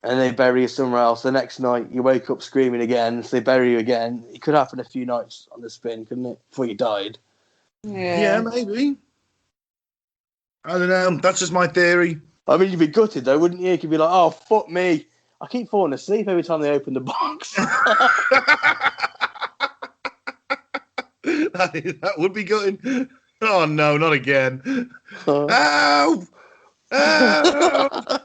and they bury you somewhere else, the next night you wake up screaming again, so they bury you again, it could happen a few nights on the spin, couldn't it, before you died? Yeah, maybe. I don't know. That's just my theory. I mean, you'd be gutted, though, wouldn't you? You could be like, oh, fuck me. I keep falling asleep every time they open the box. That would be gutting. Oh, no, not again. Ow! Ow!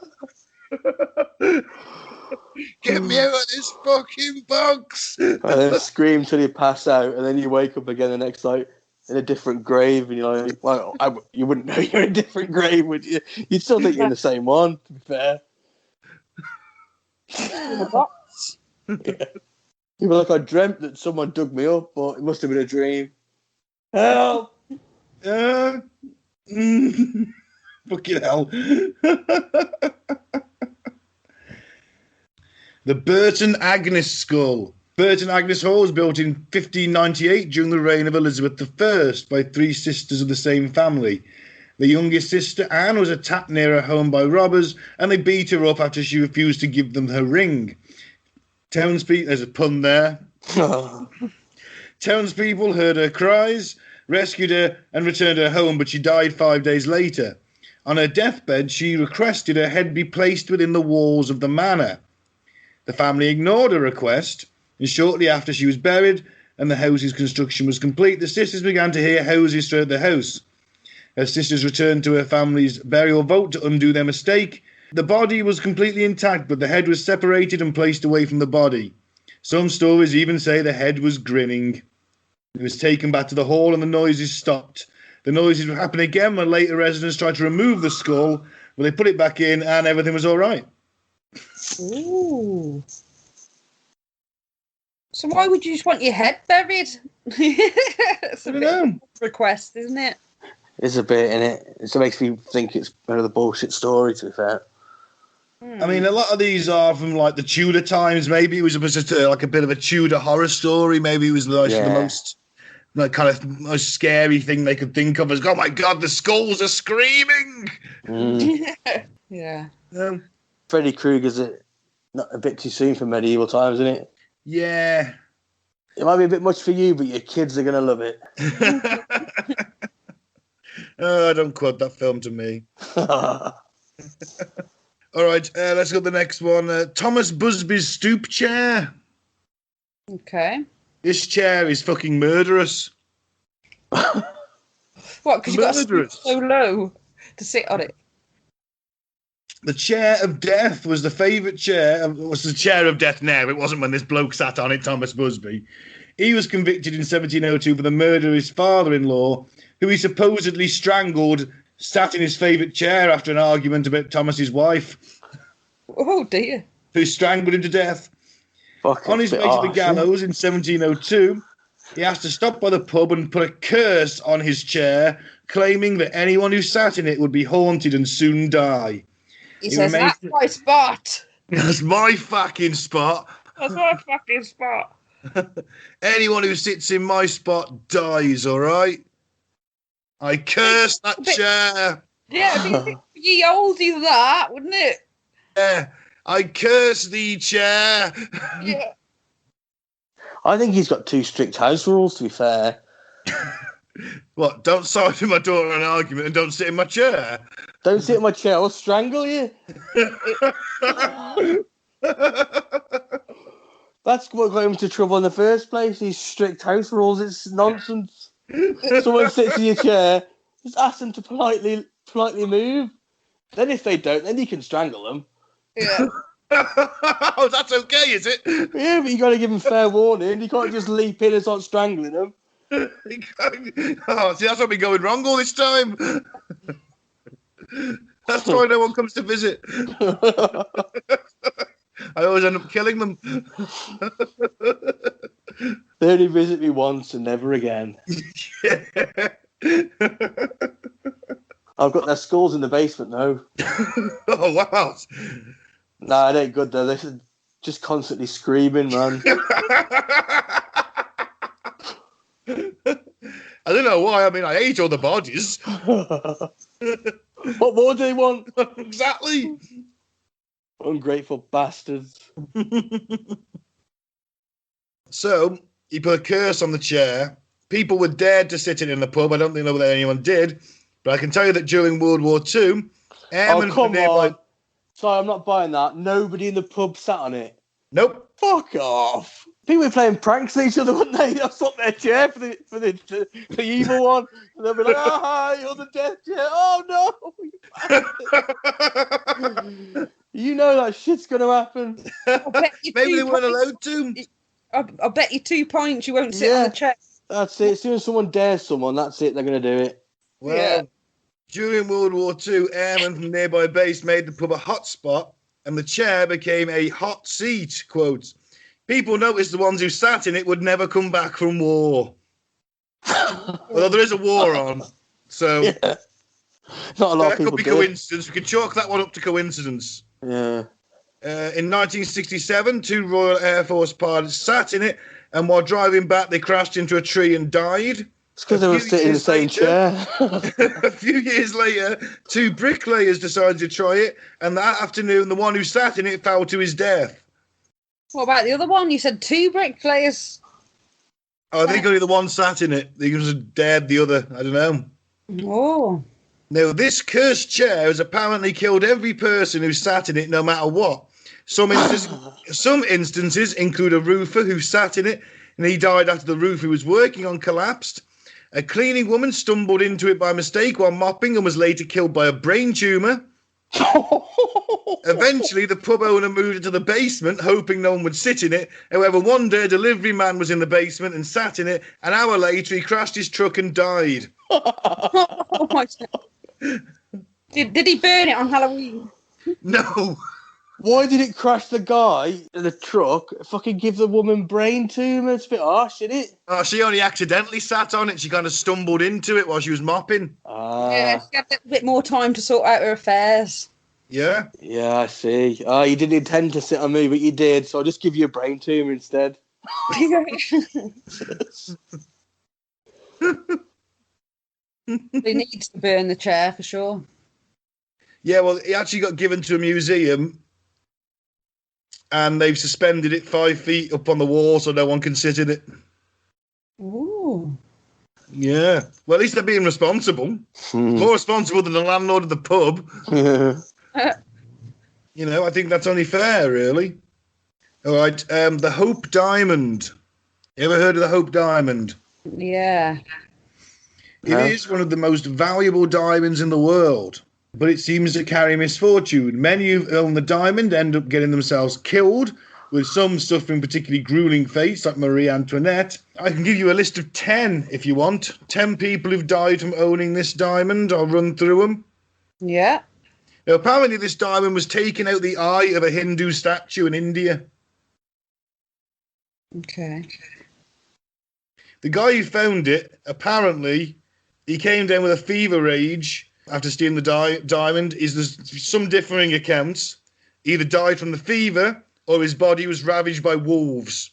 Get me out of this fucking box! And then scream till you pass out, and then you wake up again the next night in a different grave, and you're like, well, you wouldn't know you're in a different grave, would you? You'd still think you're in the same one, to be fair. In a box. Yeah. You'd be like, I dreamt that someone dug me up, but it must have been a dream. Help! Fucking hell. The Burton Agnes Skull. Burton Agnes Hall was built in 1598 during the reign of Elizabeth I by three sisters of the same family. The youngest sister, Anne, was attacked near her home by robbers, and they beat her up after she refused to give them her ring. Townspeople, there's a pun there. Townspeople heard her cries, rescued her, and returned her home, but she died 5 days later. On her deathbed, she requested her head be placed within the walls of the manor. The family ignored her request, and shortly after she was buried and the house's construction was complete, the sisters began to hear houses throughout the house. Her sisters returned to her family's burial vault to undo their mistake. The body was completely intact, but the head was separated and placed away from the body. Some stories even say the head was grinning. It was taken back to the hall and the noises stopped. The noises would happen again when later residents tried to remove the skull, but they put it back in and everything was all right. Ooh. So why would you just want your head buried? It's a I don't bit of know. a request, isn't it? It's a bit in it. It makes me think it's another bullshit story, to be fair. I mean, a lot of these are from like the Tudor times. Maybe it was just like a bit of a Tudor horror story. Maybe it was like the most like kind of most scary thing they could think of as, oh my god, the skulls are screaming. Yeah. Freddy Krueger's not a bit too soon for medieval times, isn't it? Yeah. It might be a bit much for you, but your kids are going to love it. Oh, don't quote that film to me. All right, let's go to the next one. Thomas Busby's stoop chair. Okay. This chair is fucking murderous. What? Because you got to stoop so low to sit on it. The chair of death was the favourite chair. It was the chair of death now. It wasn't when this bloke sat on it, Thomas Busby. He was convicted in 1702 for the murder of his father-in-law, who he supposedly strangled, sat in his favourite chair after an argument about Thomas's wife. Oh, dear. Who strangled him to death. Fucking On his way to the gallows in 1702, he has to stop by the pub and put a curse on his chair, claiming that anyone who sat in it would be haunted and soon die. He says, that's my spot. That's my fucking spot. That's my fucking spot. Anyone who sits in my spot dies, all right? I curse that chair. Yeah, it'd be a bit ye oldy that, wouldn't it? Yeah, I curse thee, chair. Yeah. I think he's got too strict house rules, to be fair. What, don't side with my daughter in an argument and don't sit in my chair? Don't sit in my chair, I'll strangle you. That's what got him into trouble in the first place. These strict house rules, it's nonsense. Someone sits in your chair, just ask them to politely move. Then if they don't, then you can strangle them. Yeah. Oh, that's okay, is it? Yeah, but you got to give them fair warning. You can't just leap in and start strangling them. Oh, see, that's what been going wrong all this time. That's why no one comes to visit. I always end up killing them. They only visit me once and never again. I've got their skulls in the basement now. Oh, wow. Nah, it ain't good though. They're just constantly screaming, man. I don't know why. I mean, I ate all the bodies. What more do they want? Exactly. Ungrateful bastards. So, he put a curse on the chair. People were dared to sit in the pub. I don't think that anyone did. But I can tell you that during World War II... Oh, come on. Sorry, I'm not buying that. Nobody in the pub sat on it. Nope. Fuck off. People were playing pranks on each other, wouldn't they? They'll swap their chair for the evil one. And they'll be like, you're the death chair. Oh, no. You know that shit's going to happen. Maybe they weren't allowed to. I'll bet you 2 points you won't sit on the chair. That's it. As soon as someone dares someone, that's it. They're going to do it. Well, during World War II, airmen from nearby base made the pub a hot spot, and the chair became a hot seat, quote. People noticed the ones who sat in it would never come back from war. Although there is a war on, so... Yeah. Not a lot of people That could be coincidence. We could chalk that one up to coincidence. Yeah. In 1967, 2 Royal Air Force pilots sat in it, and while driving back, they crashed into a tree and died. It's because they were sitting in the same chair. A few years later, 2 bricklayers decided to try it, and that afternoon, the one who sat in it fell to his death. What about the other one? You said 2 bricklayers. I think only the one sat in it. He was dead, the other. I don't know. Oh. Now, this cursed chair has apparently killed every person who sat in it, no matter what. Some instances include a roofer who sat in it, and he died after the roof he was working on collapsed. A cleaning woman stumbled into it by mistake while mopping and was later killed by a brain tumour. Eventually, the pub owner moved into the basement, hoping no one would sit in it. However, one day, a delivery man was in the basement and sat in it. An hour later, he crashed his truck and died. Oh my God. Did he burn it on Halloween? No. Why did it crash the guy in the truck? Fucking give the woman brain tumour. It's a bit harsh, isn't it? Oh, she only accidentally sat on it. She kind of stumbled into it while she was mopping. Yeah, she had a little bit more time to sort out her affairs. Yeah. Yeah, I see. Oh, you didn't intend to sit on me, but you did, so I'll just give you a brain tumour instead. They need to burn the chair for sure. Yeah, well, it actually got given to a museum and they've suspended it 5 feet up on the wall so no one can sit in it. Ooh. Yeah. Well, at least they're being responsible. More responsible than the landlord of the pub. You know, I think that's only fair, really. All right. The Hope Diamond. You ever heard of the Hope Diamond? Yeah. It is one of the most valuable diamonds in the world, but it seems to carry misfortune. Many who own the diamond end up getting themselves killed, with some suffering particularly grueling fates, like Marie Antoinette. I can give you a list of 10 if you want. 10 people who've died from owning this diamond. I'll run through them. Yeah. Now, apparently this diamond was taken out the eye of a Hindu statue in India. Okay. The guy who found it, apparently, he came down with a fever rage after stealing the diamond. There's some differing accounts. Either died from the fever or his body was ravaged by wolves.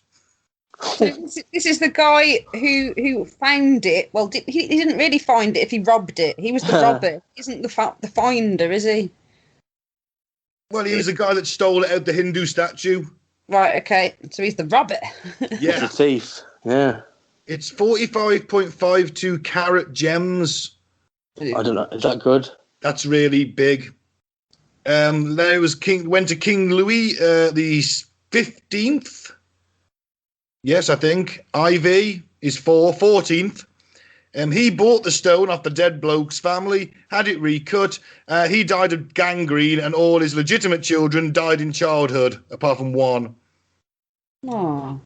So this is the guy who found it. Well, he didn't really find it if he robbed it. He was the robber. He isn't the finder, is he? Well, he was the guy that stole it out the Hindu statue. Right, okay. So he's the robber. Yeah. The thief. Yeah. It's 45.52 carat gems. I don't know. Is that good? That's really big. Then it went to King Louis the 15th. Yes, I think. IV is 14th. He bought the stone off the dead bloke's family, had it recut. He died of gangrene, and all his legitimate children died in childhood, apart from one. Oh.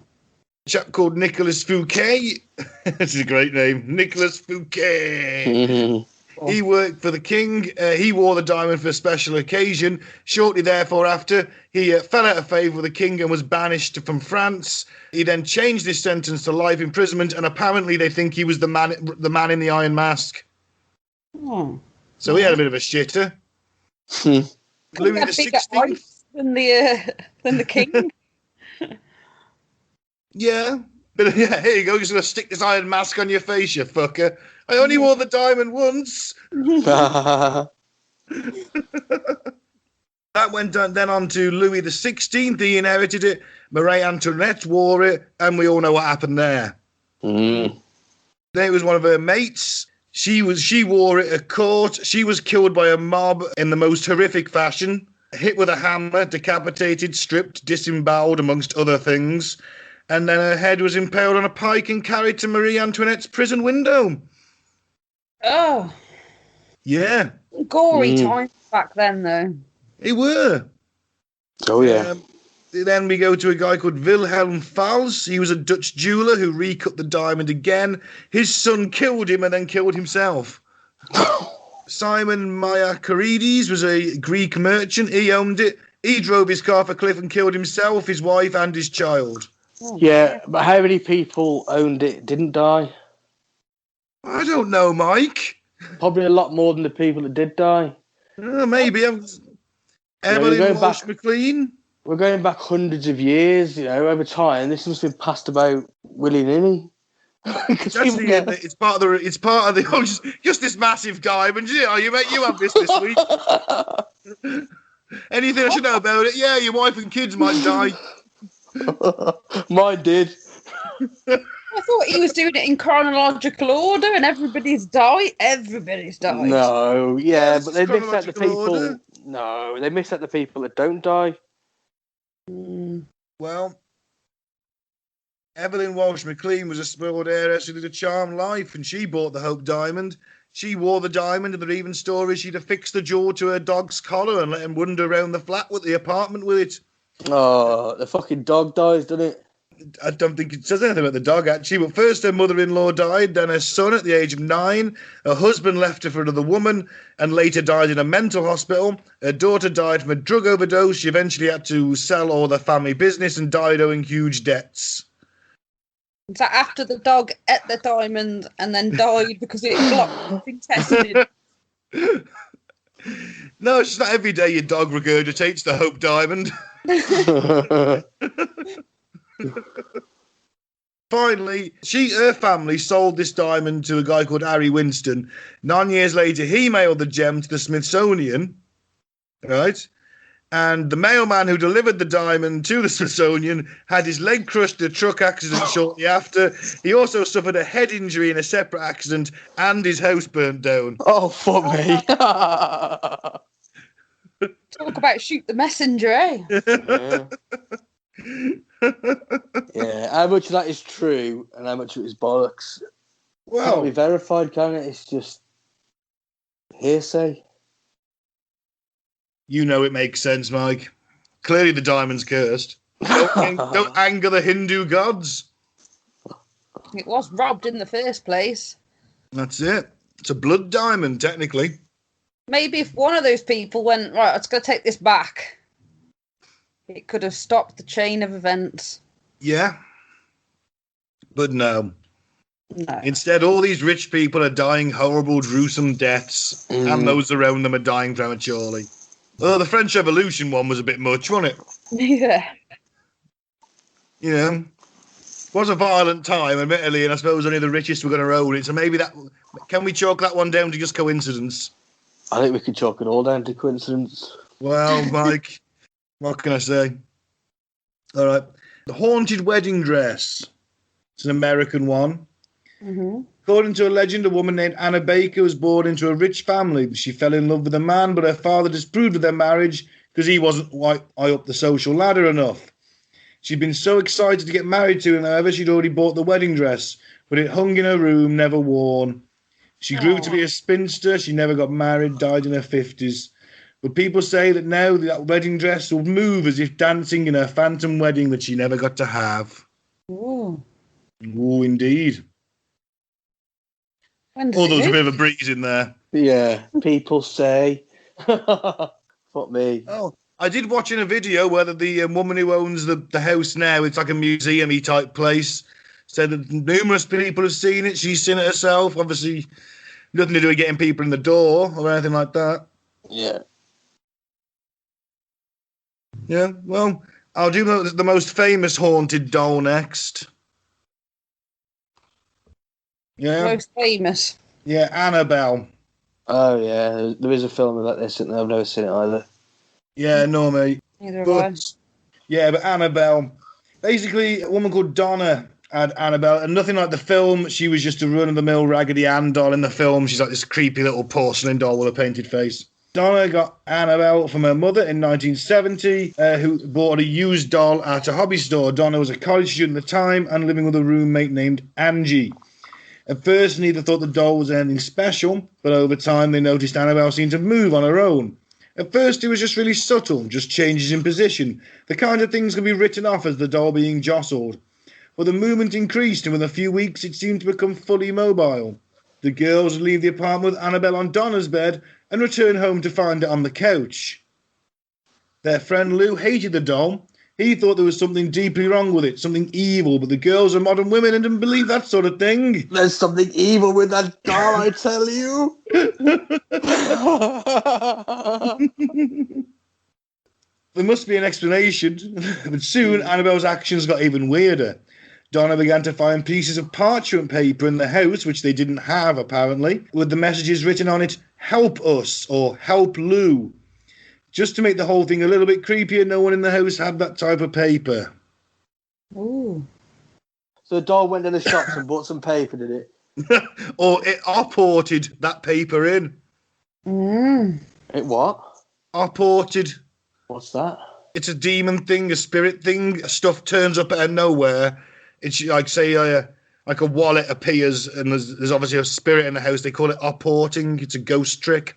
A chap called Nicolas Fouquet. This is a great name. Nicolas Fouquet. He worked for the king. He wore the diamond for a special occasion. Shortly after, he fell out of favour with the king and was banished from France. He then changed his sentence to life imprisonment, and apparently they think he was the man in the Iron Mask. Oh. So he had a bit of a shitter. Louis the 16th. Than the king. Yeah. But yeah, here you go. You're just going to stick this iron mask on your face, you fucker. I only wore the diamond once. That went then on to Louis the 16th. He inherited it. Marie Antoinette wore it. And we all know what happened there. Then it was one of her mates. She wore it at court. She was killed by a mob in the most horrific fashion. Hit with a hammer, decapitated, stripped, disemboweled, amongst other things. And then her head was impaled on a pike and carried to Marie Antoinette's prison window. Oh. Yeah. Gory times back then, though. They were. Oh, yeah. Then we go to a guy called Wilhelm Fals. He was a Dutch jeweller who recut the diamond again. His son killed him and then killed himself. Simon Myakarides was a Greek merchant. He owned it. He drove his car off a cliff and killed himself, his wife, and his child. Yeah, but how many people owned it didn't die? I don't know, Mike. Probably a lot more than the people that did die. Maybe. Evelyn Walsh McLean. We're going back hundreds of years, over time. This must have been passed about willy-nilly. It's part of the just this massive diamond. Oh, you have this week. Anything I should know about it? Yeah, your wife and kids might die. Mine did. I thought he was doing it in chronological order, and everybody's died. Everybody's died. No, yeah, but they miss out the people. Order. No, they miss out the people that don't die. Well, Evelyn Walsh McLean was a spoiled heiress who lived a charmed life, and she bought the Hope Diamond. She wore the diamond, and there are even stories she'd affixed the jewel to her dog's collar and let him wander around the flat with the apartment with it. Oh, the fucking dog dies, doesn't it? I don't think it says anything about the dog, actually. But first, her mother-in-law died, then her son at the age of 9. Her husband left her for another woman and later died in a mental hospital. Her daughter died from a drug overdose. She eventually had to sell all the family business and died owing huge debts. Is that after the dog ate the diamond and then died because it blocked its intestine? No, it's just not every day your dog regurgitates the Hope Diamond. Finally, her family sold this diamond to a guy called Harry Winston. 9 years later, he mailed the gem to the Smithsonian, right? And the mailman who delivered the diamond to the Smithsonian had his leg crushed in a truck accident shortly after. He also suffered a head injury in a separate accident, and his house burnt down. Oh, fuck me. Talk about shoot the messenger, eh? Yeah, how much of that is true and how much of it is bollocks? Can't be Well, verified, can it? It's just hearsay. you know it makes sense, Mike. Clearly the diamond's cursed. Don't anger the Hindu gods. It was robbed in the first place. That's it. It's a blood diamond, technically. Maybe if one of those people went, right, I'm just going to take this back, it could have stopped the chain of events. Yeah. But no. No. Instead, all these rich people are dying horrible, gruesome deaths, and those around them are dying prematurely. Oh, the French Revolution one was a bit much, wasn't it? Yeah. You know, it was a violent time, admittedly, and I suppose only the richest were going to own it. So maybe can we chalk that one down to just coincidence? I think we could chalk it all down to coincidence. Well, Mike, what can I say? All right. The Haunted Wedding Dress. It's an American one. Mm-hmm. According to a legend, a woman named Anna Baker was born into a rich family. She fell in love with a man, but her father disapproved of their marriage because he wasn't quite high up the social ladder enough. She'd been so excited to get married to him, however, she'd already bought the wedding dress, but it hung in her room, never worn. She grew to be a spinster. She never got married, died in her 50s. But people say that now that wedding dress will move as if dancing in her phantom wedding that she never got to have. Ooh. Ooh, indeed. When does Oh, it there was a move? bit of a breeze in there. Yeah, people say. Fuck me. Oh, I did watch in a video where the woman who owns the house now, it's like a museum-y type place, said that numerous people have seen it. She's seen it herself. Obviously, nothing to do with getting people in the door or anything like that. Yeah. Yeah, well, I'll do the most famous haunted doll next. Yeah, Most famous. yeah, Annabelle. Oh, yeah. There is a film about this, and I've never seen it either. Yeah, no, mate. Neither have I. But, yeah, but Annabelle. Basically, a woman called Donna had Annabelle, and nothing like the film. She was just a run-of-the-mill Raggedy Ann doll. In the film, she's like this creepy little porcelain doll with a painted face. Donna got Annabelle from her mother in 1970, who bought a used doll at a hobby store. Donna was a college student at the time and living with a roommate named Angie. At first, neither thought the doll was anything special, but over time they noticed Annabelle seemed to move on her own. At first, it was just really subtle, just changes in position, the kind of things can be written off as the doll being jostled. But the movement increased, and within a few weeks, it seemed to become fully mobile. The girls would leave the apartment with Annabelle on Donna's bed and return home to find it on the couch. Their friend Lou hated the doll. He thought there was something deeply wrong with it, something evil, but the girls are modern women and didn't believe that sort of thing. There's something evil with that doll, I tell you. There must be an explanation, but soon Annabelle's actions got even weirder. Donna began to find pieces of parchment paper in the house, which they didn't have, apparently, with the messages written on it, "Help us," or "Help Lou." Just to make the whole thing a little bit creepier, no one in the house had that type of paper. Ooh. So the doll went in the shops and bought some paper, did it? Or it opported that paper in. Mm. It what? Opported. What's that? It's a demon thing, a spirit thing. Stuff turns up out of nowhere. It's like, say, like a wallet appears and there's obviously a spirit in the house. They call it opporting. It's a ghost trick.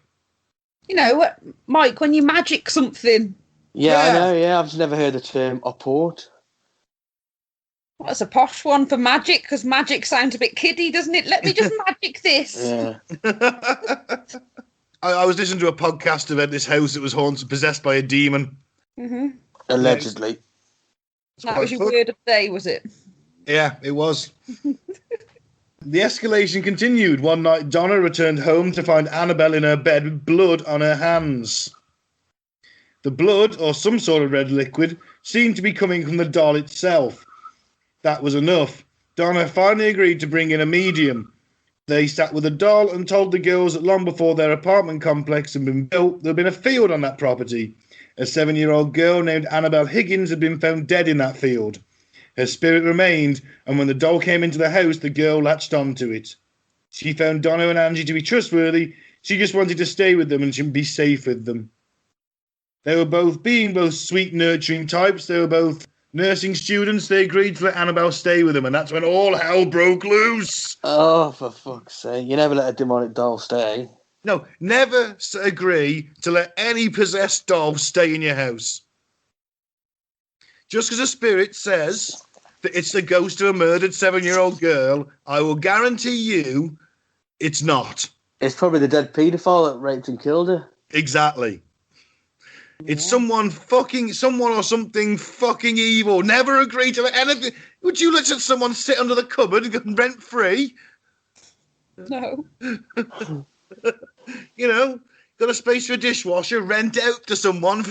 You know, Mike, when you magic something. Yeah, I Yeah. know, yeah. I've just never heard the term opport. That's a posh one for magic, because magic sounds a bit kiddie, doesn't it? Let me just magic this. Yeah. I was listening to a podcast about this house that was haunted, possessed by a demon. Mm-hmm. Allegedly. That was your word of the day, was it? Yeah, it was. The escalation continued. One night, Donna returned home to find Annabelle in her bed with blood on her hands. The blood, or some sort of red liquid, seemed to be coming from the doll itself. That was enough. Donna finally agreed to bring in a medium. They sat with the doll and told the girls that long before their apartment complex had been built, there had been a field on that property. A 7-year-old girl named Annabelle Higgins had been found dead in that field. Her spirit remained, and when the doll came into the house, the girl latched onto it. She found Donna and Angie to be trustworthy. She just wanted to stay with them and be safe with them. They were both sweet, nurturing types. They were both nursing students. They agreed to let Annabelle stay with them, and that's when all hell broke loose. Oh, for fuck's sake. You never let a demonic doll stay. No, never agree to let any possessed doll stay in your house. Just because a spirit says that it's the ghost of a murdered 7-year-old girl, I will guarantee you it's not. It's probably the dead paedophile that raped and killed her. Exactly. It's someone or something fucking evil. Never agree to anything. Would you let someone sit under the cupboard and go rent free? No. You know, got a space for a dishwasher, rent out to someone.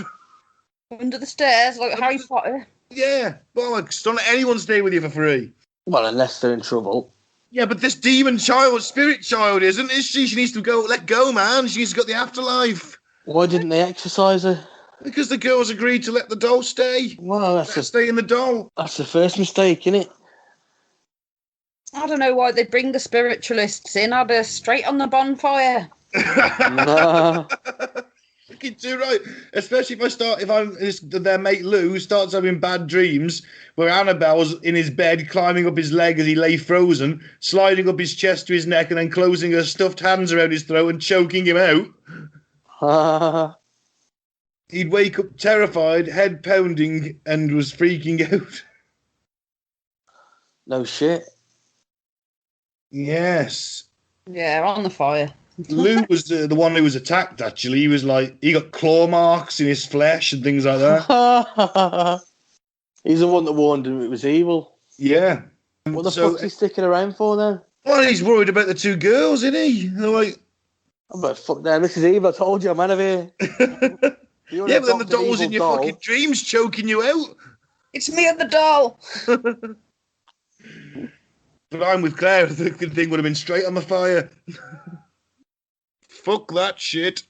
Under the stairs, like Harry Potter. Yeah, bollocks. Don't let anyone stay with you for free. Well, unless they're in trouble. Yeah, but this demon child, spirit child, isn't she? She needs to let go, man. She's got the afterlife. Why didn't they exercise her? Because the girls agreed to let the doll stay. Well, stay in the doll. That's the first mistake, innit? I don't know why they'd bring the spiritualists in. I'd be straight on the bonfire. Nah. Fucking too right. Especially if their mate Lou starts having bad dreams where Annabelle's in his bed climbing up his leg as he lay frozen, sliding up his chest to his neck and then closing her stuffed hands around his throat and choking him out. He'd wake up terrified, head pounding, and was freaking out. No shit. Yes. Yeah, on the fire. Lou was the one who was attacked, actually. He got claw marks in his flesh and things like that. He's the one that warned him it was evil. Yeah. What the fuck's he sticking around for then? Well, he's worried about the two girls, isn't he? They're like, I'm like, fuck them, this is evil. I told you, I'm out of here. Yeah, but then the doll's in your fucking dreams choking you out. It's me and the doll. But I'm with Claire. The thing would have been straight on the fire. Fuck that shit.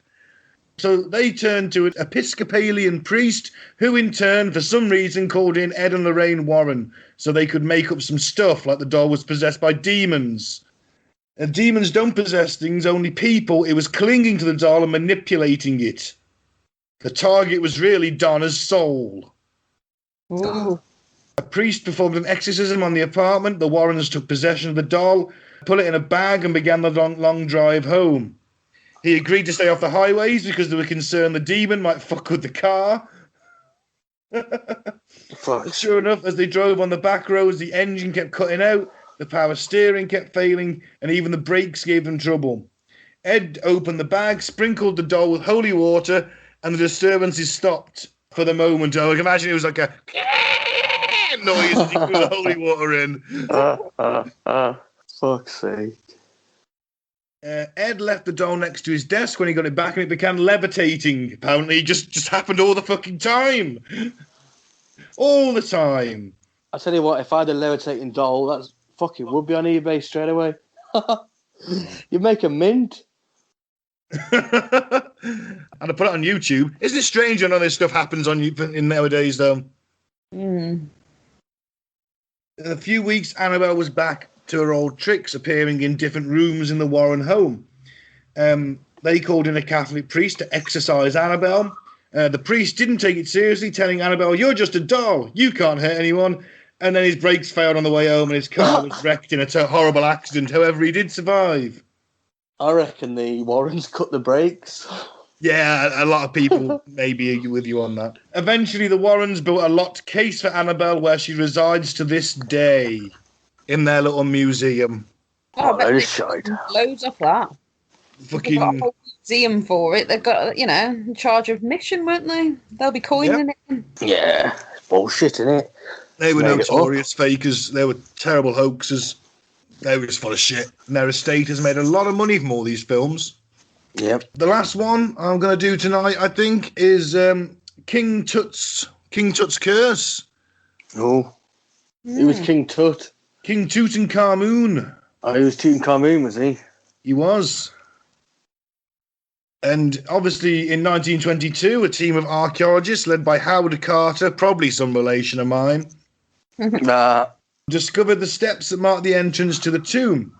So they turned to an Episcopalian priest who in turn, for some reason, called in Ed and Lorraine Warren so they could make up some stuff like the doll was possessed by demons. And demons don't possess things, only people. It was clinging to the doll and manipulating it. The target was really Donna's soul. Ooh. A priest performed an exorcism on the apartment. The Warrens took possession of the doll, put it in a bag, and began the long drive home. He agreed to stay off the highways because they were concerned the demon might fuck with the car. Sure enough, as they drove on the back roads, the engine kept cutting out, the power steering kept failing, and even the brakes gave them trouble. Ed opened the bag, sprinkled the doll with holy water, and the disturbances stopped for the moment. I can imagine it was like a noise as he threw the holy water in. Fuck's sake. Ed left the doll next to his desk when he got it back and it began levitating. Apparently it just happened all the fucking time. All the time. I tell you what, if I had a levitating doll, that fucking would be on eBay straight away. You'd make a mint. And I put it on YouTube. Isn't it strange when all this stuff happens on in nowadays, though? In a few weeks, Annabelle was back to her old tricks, appearing in different rooms in the Warren home. They called in a Catholic priest to exorcise Annabelle. The priest didn't take it seriously, telling Annabelle, "You're just a doll. You can't hurt anyone." And then his brakes failed on the way home and his car was wrecked in a horrible accident. However, he did survive. I reckon the Warrens cut the brakes. Yeah, a lot of people may be with you on that. Eventually, the Warrens built a locked case for Annabelle where she resides to this day in their little museum. Oh, I bet that they've is shite. got loads of that. They've got a Fucking whole museum for it. They've got, in charge of mission, weren't they? They'll be coining it. Yeah, bullshit, innit? they were Made it notorious fakers. They were terrible hoaxers. They were just full of shit. And their estate has made a lot of money from all these films. Yep. The last one I'm going to do tonight, I think, is King Tut's Curse. Oh. He was King Tut. King Tutankhamun. Oh, he was Tutankhamun, was he? He was. And obviously in 1922, a team of archaeologists led by Howard Carter, probably some relation of mine, Nah. discovered the steps that mark the entrance to the tomb.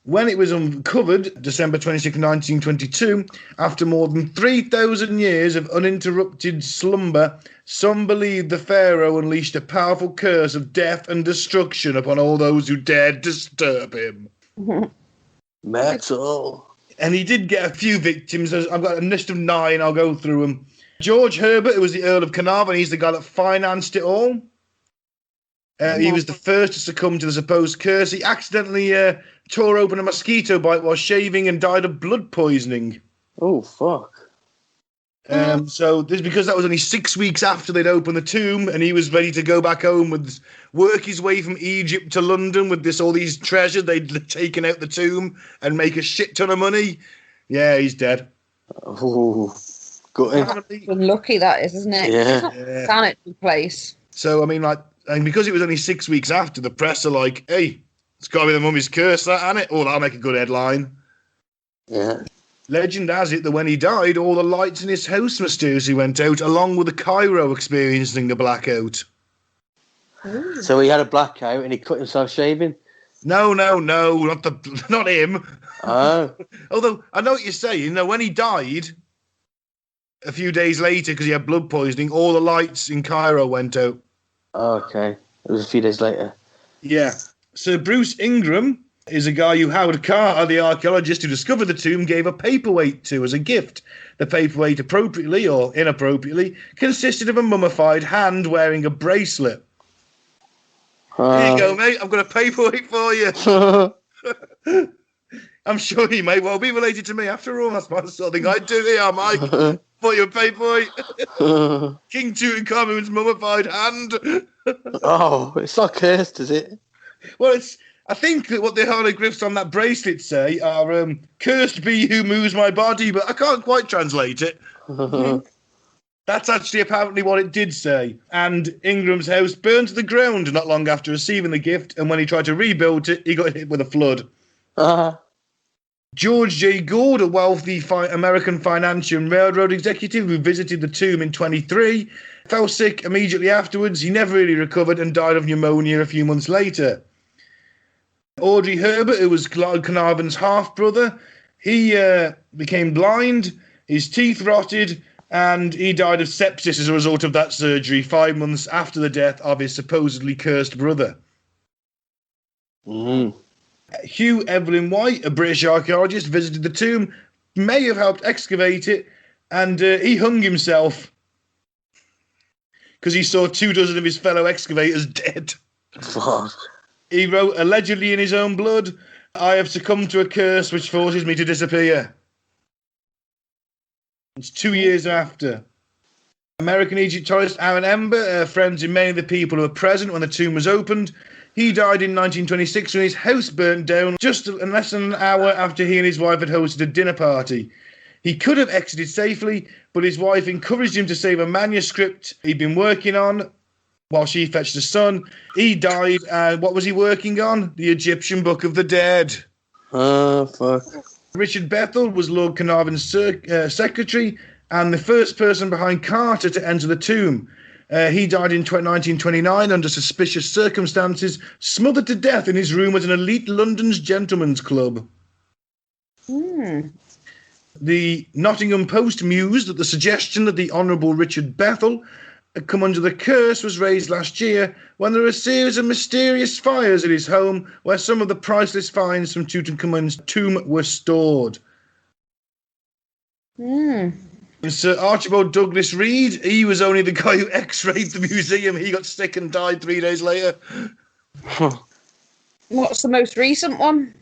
When it was uncovered, December 26, 1922, after more than 3,000 years of uninterrupted slumber, some believed the pharaoh unleashed a powerful curse of death and destruction upon all those who dared disturb him. Metal. And he did get a few victims. I've got a list of 9. I'll go through them. George Herbert, who was the Earl of Carnarvon, he's the guy that financed it all. He was the first to succumb to the supposed curse. He accidentally tore open a mosquito bite while shaving and died of blood poisoning. Oh, fuck. So this because that was only 6 weeks after they'd opened the tomb, and he was ready to go back home with work his way from Egypt to London with all these treasures they'd taken out the tomb and make a shit ton of money. Yeah, he's dead. Oh, got him. Unlucky that is, isn't it? Yeah. It's not a sanitary place. So I mean, and because it was only 6 weeks after, the press are like, "Hey, it's got to be the mummy's curse, that, ain't it? Oh, that'll make a good headline." Yeah. Legend has it that when he died, all the lights in his house mysteriously went out, along with the Cairo experiencing a blackout. So he had a blackout and he cut himself shaving? No, not him. Oh. Although I know what you're saying. You know, when he died, a few days later, because he had blood poisoning, all the lights in Cairo went out. Oh, okay. It was a few days later. Yeah. Sir Bruce Ingram is a guy who Howard Carter, the archaeologist who discovered the tomb, gave a paperweight to as a gift. The paperweight, appropriately or inappropriately, consisted of a mummified hand wearing a bracelet. Here you go, mate. I've got a paperweight for you. I'm sure he may well be related to me. After all, that's my sort of thing I do here, Mike. For your paperweight. King Tutankhamun's mummified hand. Oh, it's not cursed, is it? Well, I think that what the hieroglyphs on that bracelet say are "Cursed be who moves my body," but I can't quite translate it. That's actually apparently what it did say. And Ingram's house burned to the ground not long after receiving the gift, and when he tried to rebuild it, he got hit with a flood. George J. Gould, a wealthy American financier and railroad executive who visited the tomb in 1923, fell sick immediately afterwards. He never really recovered and died of pneumonia a few months later. Audrey Herbert, who was Carnarvon's half-brother, he became blind, his teeth rotted, and he died of sepsis as a result of that surgery 5 months after the death of his supposedly cursed brother. Hugh Evelyn White, a British archaeologist, visited the tomb, may have helped excavate it, and he hung himself because he saw 24 of his fellow excavators dead. Fuck. He wrote, allegedly in his own blood, "I have succumbed to a curse which forces me to disappear." It's 2 years after. American Egyptologist Aaron Ember, friends with many of the people who were present when the tomb was opened. He died in 1926 when his house burnt down just less than an hour after he and his wife had hosted a dinner party. He could have exited safely, but his wife encouraged him to save a manuscript he'd been working on while she fetched a son. He died, and what was he working on? The Egyptian Book of the Dead. Oh, fuck. Richard Bethel was Lord Carnarvon's secretary and the first person behind Carter to enter the tomb. He died in 1929 under suspicious circumstances, smothered to death in his room at an elite London's gentlemen's club. The Nottingham Post mused that the suggestion that the Honourable Richard Bethel had come under the curse was raised last year when there were a series of mysterious fires at his home where some of the priceless finds from Tutankhamun's tomb were stored. Sir Archibald Douglas Reed, he was only the guy who x-rayed the museum. He got sick and died 3 days later. What's the most recent one?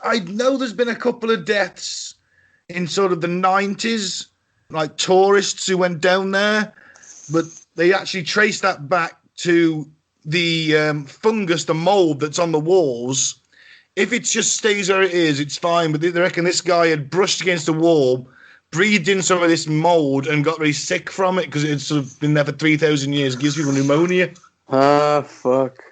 I know there's been a couple of deaths in sort of the 90s, like tourists who went down there, but they actually traced that back to the fungus, the mold that's on the walls. If it just stays where it is, it's fine, but they reckon this guy had brushed against the wall, breathed in some of this mold, and got very sick from it because it had sort of been there for 3,000 years. It gives people pneumonia. Ah, fuck.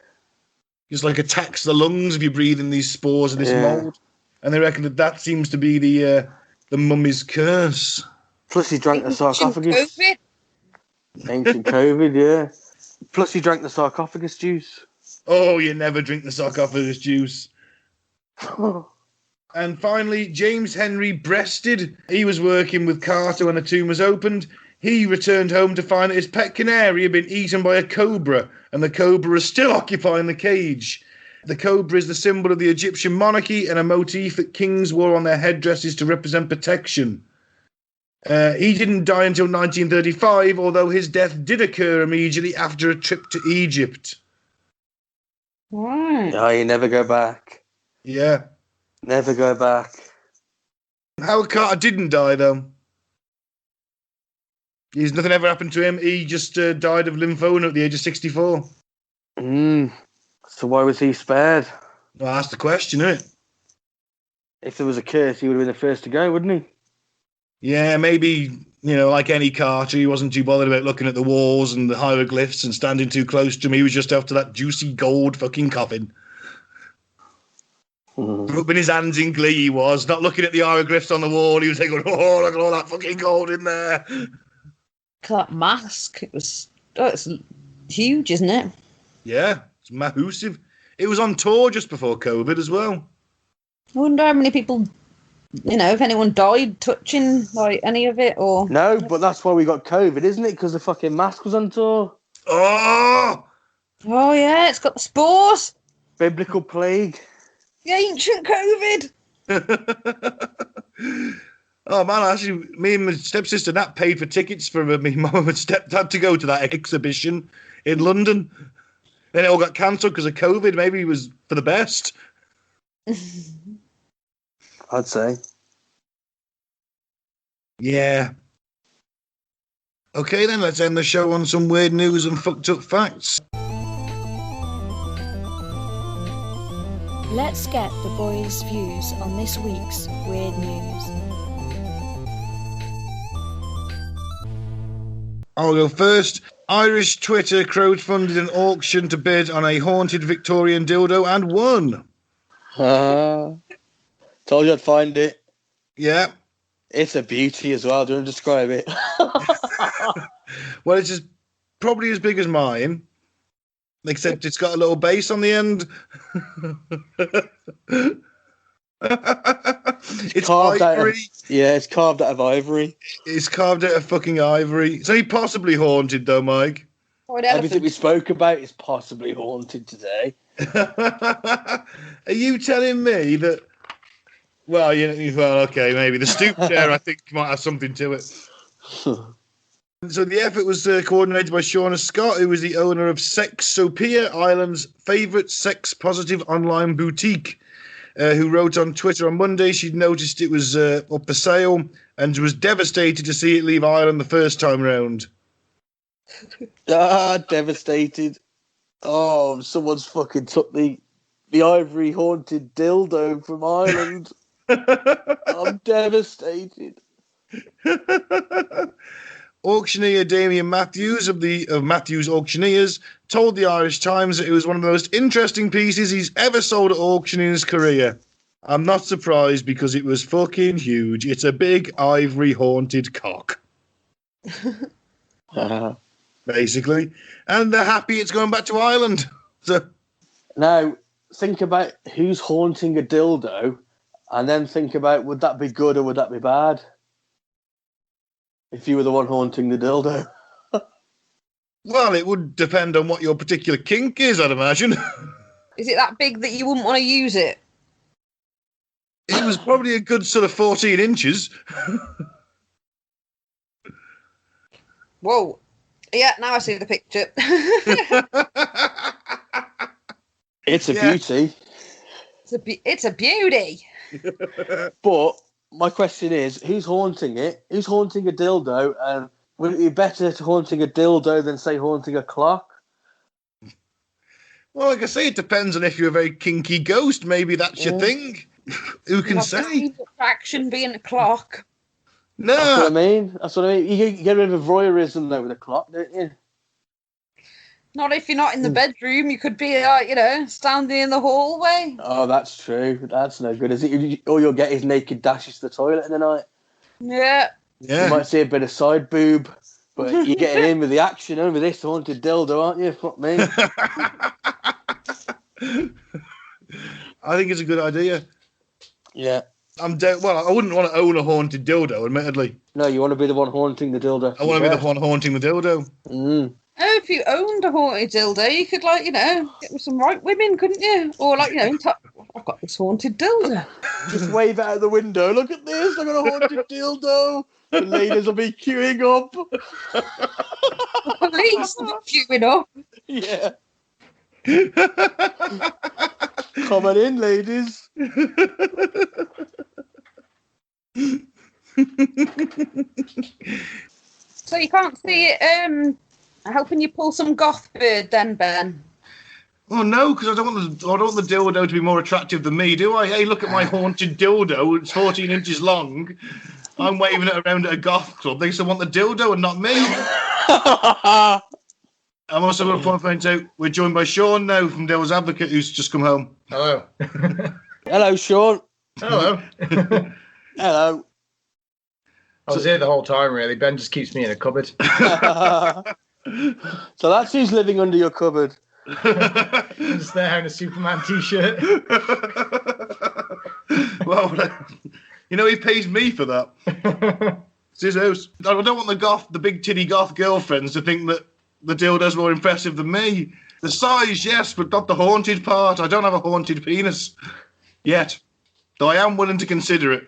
Just like attacks the lungs if you breathe in these spores of this mold. And they reckon that seems to be the mummy's curse. Plus he drank the sarcophagus. COVID? Ancient COVID, yeah. Plus he drank the sarcophagus juice. Oh, you never drink the sarcophagus juice. And finally, James Henry Breasted. He was working with Carter when the tomb was opened. He returned home to find that his pet canary had been eaten by a cobra, and the cobra is still occupying the cage. The cobra is the symbol of the Egyptian monarchy and a motif that kings wore on their headdresses to represent protection. He didn't die until 1935, although his death did occur immediately after a trip to Egypt. Right. Oh, you never go back. Yeah. Never go back. Howard Carter didn't die, though. Nothing ever happened to him. He just died of lymphoma at the age of 64. So why was he spared? Well, that's the question, isn't it? If there was a curse, he would have been the first to go, wouldn't he? Yeah, maybe, like any Carter, he wasn't too bothered about looking at the walls and the hieroglyphs and standing too close to him. He was just after that juicy gold fucking coffin. Rubbing his hands in glee, he was. Not looking at the hieroglyphs on the wall. He was like, oh, look at all that fucking gold in there. That mask, it's huge, isn't it? Yeah, it's massive. It was on tour just before COVID as well. I wonder how many people, if anyone died touching any of it or. No, but that's why we got COVID, isn't it? Because the fucking mask was on tour. Oh Yeah, it's got the spores. Biblical plague. The ancient COVID. Oh man, actually, me and my stepsister Nat paid for tickets for me mum and stepdad to go to that exhibition in London. Then it all got cancelled because of COVID. Maybe it was for the best. I'd say. Yeah. Okay, then let's end the show on some weird news and fucked up facts. Let's get the boys' views on this week's weird news. I'll go first. Irish Twitter crowdfunded an auction to bid on a haunted Victorian dildo and won. Told you I'd find it. Yeah. It's a beauty as well. Do you want to describe it? Well, it's probably as big as mine, except it's got a little base on the end. It's carved ivory. It's carved out of ivory. It's carved out of fucking ivory. It's only possibly haunted, though, Mike. Everything we spoke about is possibly haunted today. Are you telling me that? Well, okay, maybe the stoop chair. I think might have something to it. So the effort was coordinated by Shauna Scott, who was the owner of Sexopia, Ireland's favourite sex-positive online boutique. Who wrote on Twitter on Monday she'd noticed it was up for sale and was devastated to see it leave Ireland the first time round. Devastated. Oh, someone's fucking took the ivory haunted dildo from Ireland. I'm devastated. Auctioneer Damien Matthews of Matthews Auctioneers told the Irish Times that it was one of the most interesting pieces he's ever sold at auction in his career. I'm not surprised because it was fucking huge. It's a big ivory haunted cock. Basically. And they're happy it's going back to Ireland. So now, think about who's haunting a dildo and then think about would that be good or would that be bad? If you were the one haunting the dildo. Well, it would depend on what your particular kink is, I'd imagine. Is it that big that you wouldn't want to use it? It was probably a good sort of 14 inches. Whoa. Yeah, now I see the picture. It's a beauty. It's a beauty. But my question is, who's haunting it? Who's haunting a dildo? And would it be better to haunting a dildo than, say, haunting a clock? Well, like I say, it depends on if you're a very kinky ghost. Maybe that's your thing. Who can say? Attraction being a clock. No. That's what I mean. You get rid of voyeurism, though, with a clock, don't you? Not if you're not in the bedroom. You could be, standing in the hallway. Oh, that's true. That's no good, is it? All you'll get is naked dashes to the toilet in the night. Yeah. You might see a bit of side boob, but you're getting in with the action and with this haunted dildo, aren't you? Fuck me. I think it's a good idea. Yeah. Well, I wouldn't want to own a haunted dildo, admittedly. No, you want to be the one haunting the dildo. I want to be the one haunting the dildo. Oh, if you owned a haunted dildo, you could, get with some right women, couldn't you? Or, I've got this haunted dildo. Just wave out the window. Look at this. I've got a haunted dildo. The ladies will be queuing up. The police will be queuing up. Yeah. Come on in, ladies. So you can't see it helping you pull some goth bird then, Ben? Oh no, because I don't want the dildo to be more attractive than me, do I? Hey, look at my haunted dildo. It's 14 inches long. I'm waving it around at a goth club. They still want the dildo and not me. I'm also going to point out we're joined by Sean now from Devil's Advocate, who's just come home. Hello. Hello, Sean. Hello. Hello. I was here the whole time, really. Ben just keeps me in a cupboard. So that's who's living under your cupboard. I'm just there in a Superman t-shirt. Well, he pays me for that. It's his house. I don't want the big titty goth girlfriends to think that the dildo's more impressive than me. The size, yes, but not the haunted part. I don't have a haunted penis yet, though I am willing to consider it.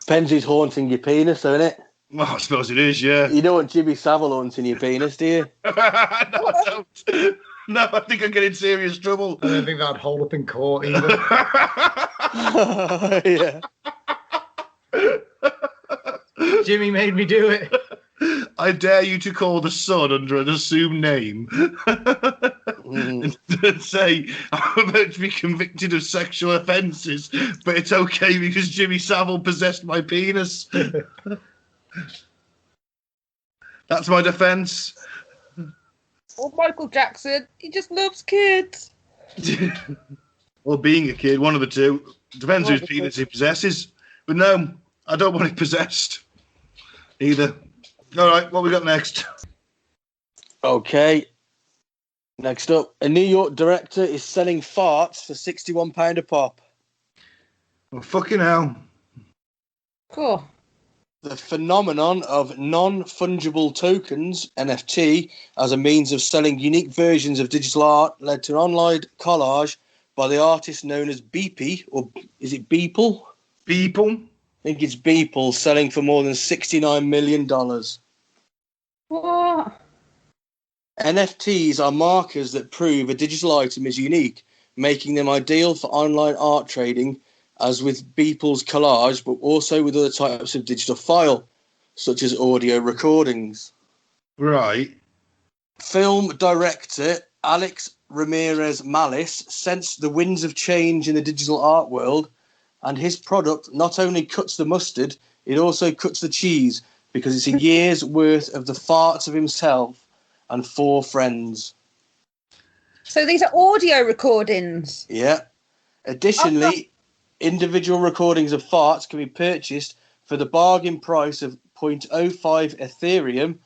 Depends who's haunting your penis, though, innit? Well, I suppose it is, yeah. You don't want Jimmy Savile haunting your penis, do you? No, I don't. No, I think I'm getting serious trouble. I don't think that'd hold up in court either. Yeah. Jimmy made me do it. I dare you to call the son under an assumed name and say, I'm about to be convicted of sexual offences, but it's okay because Jimmy Savile possessed my penis. That's my defence. Or Michael Jackson, he just loves kids. Or being a kid, one of the two. Depends whose penis he possesses. But no, I don't want it possessed either. All right, what we got next? Okay. Next up, a New York director is selling farts for £61 a pop. Well, fucking hell. Cool. The phenomenon of non-fungible tokens, NFT, as a means of selling unique versions of digital art led to an online collage by the artist known as Beepy, or is it Beeple? People? I think it's Beeple, selling for more than $69 million. What? NFTs are markers that prove a digital item is unique, making them ideal for online art trading, as with Beeple's collage, but also with other types of digital file, such as audio recordings. Right. Film director Alex Ramirez Malice sensed the winds of change in the digital art world, and his product not only cuts the mustard, it also cuts the cheese, because it's a year's worth of the farts of himself and 4 friends. So these are audio recordings? Yeah. Additionally, individual recordings of farts can be purchased for the bargain price of 0.05 Ethereum,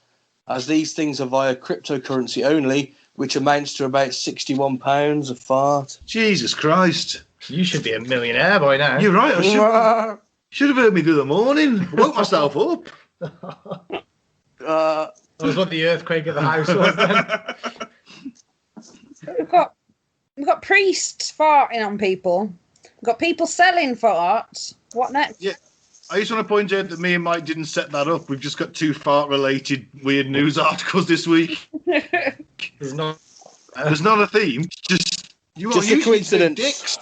as these things are via cryptocurrency only, which amounts to about £61 a fart. Jesus Christ. You should be a millionaire by now. You're right. I should have heard me through the morning. I woke myself up. That was what the earthquake at the house was then. We've got priests farting on people. We've got people selling farts. What next? Yeah. I just want to point out that me and Mike didn't set that up. We've just got 2 fart-related weird news articles this week. There's not. There's not a theme. Just a coincidence. Dicks.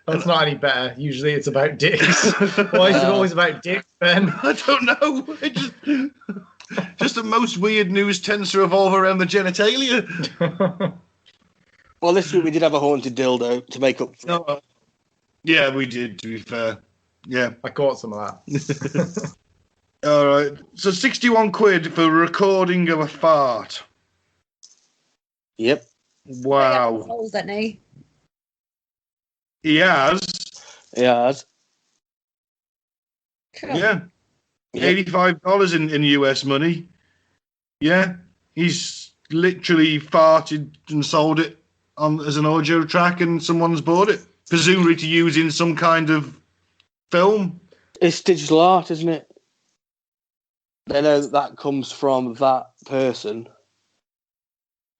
That's not any better. Usually it's about dicks. Why is it always about dicks, Ben? I don't know. Just the most weird news tends to revolve around the genitalia. Well, this week we did have a haunted dildo to make up for it. Yeah, we did, to be fair. Yeah. I caught some of that. All right. So 61 quid for recording of a fart. Yep. Wow. Old, isn't he? He has. Yes. Cool. Yeah. Yep. $85 in US money. Yeah. He's literally farted and sold it as an audio track, and someone's bought it, presumably to use in some kind of film. It's digital art, isn't it? They know that comes from that person.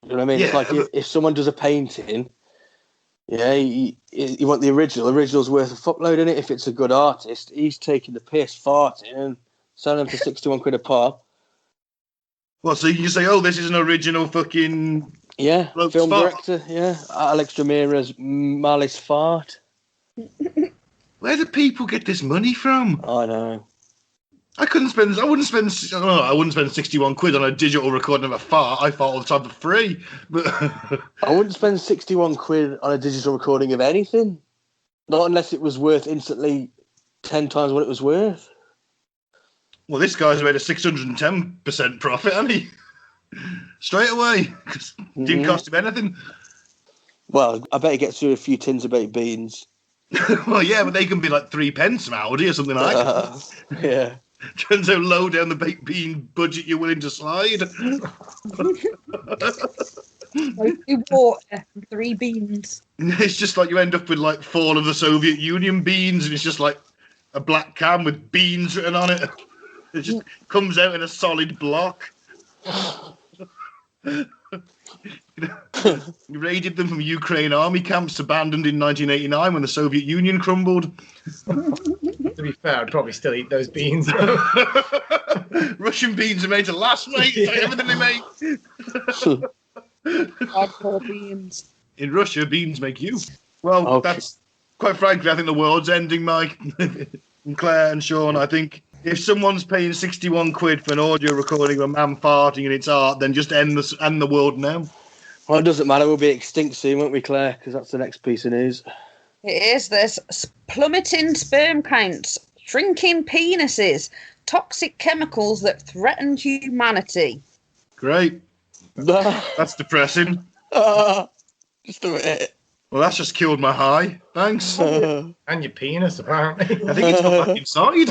You know what I mean? Yeah, It's like if someone does a painting, yeah, you want the original. Original's worth a fuckload, in it. If it's a good artist, he's taking the piss, farting, and selling them for 61 quid a pop. Well, so you can say, oh, this is an original fucking... Yeah, bloke's film fart. director, yeah. Alex Ramirez, Malice Fart. Where do people get this money from? I know. I wouldn't spend 61 quid on a digital recording of a fart. I fart all the time for free. But I wouldn't spend 61 quid on a digital recording of anything. Not unless it was worth instantly 10 times what it was worth. well, this guy's made a 610% profit, hasn't he? Straight away. 'Cause it didn't cost him anything. Well, I bet he gets through a few tins of baked beans. Well, yeah, but they can be like 3 pence from Aldi or something like that. Yeah. Depends how low down the baked bean budget you're willing to slide. Two water, 3 beans. It's just like you end up with like fall of the Soviet Union beans, and it's just like a black can with beans written on it. It just comes out in a solid block. You raided them from Ukraine army camps abandoned in 1989 when the Soviet Union crumbled. To be fair, I'd probably still eat those beans. Russian beans are made to last, mate. It's like everything they make. Hardcore beans. In Russia, beans make you. Well, Okay. that's quite frankly, I think the world's ending, Mike. And Claire and Sean, I think if someone's paying 61 quid for an audio recording of a man farting and it's art, then just end the world now. Well, it doesn't matter. We'll be extinct soon, won't we, Claire? Because that's the next piece of news. It is. There's plummeting sperm counts, shrinking penises, toxic chemicals that threaten humanity. Great. That's depressing. Just a bit. Well, that's just killed my high. Thanks. And your penis, apparently. I think it's got back inside.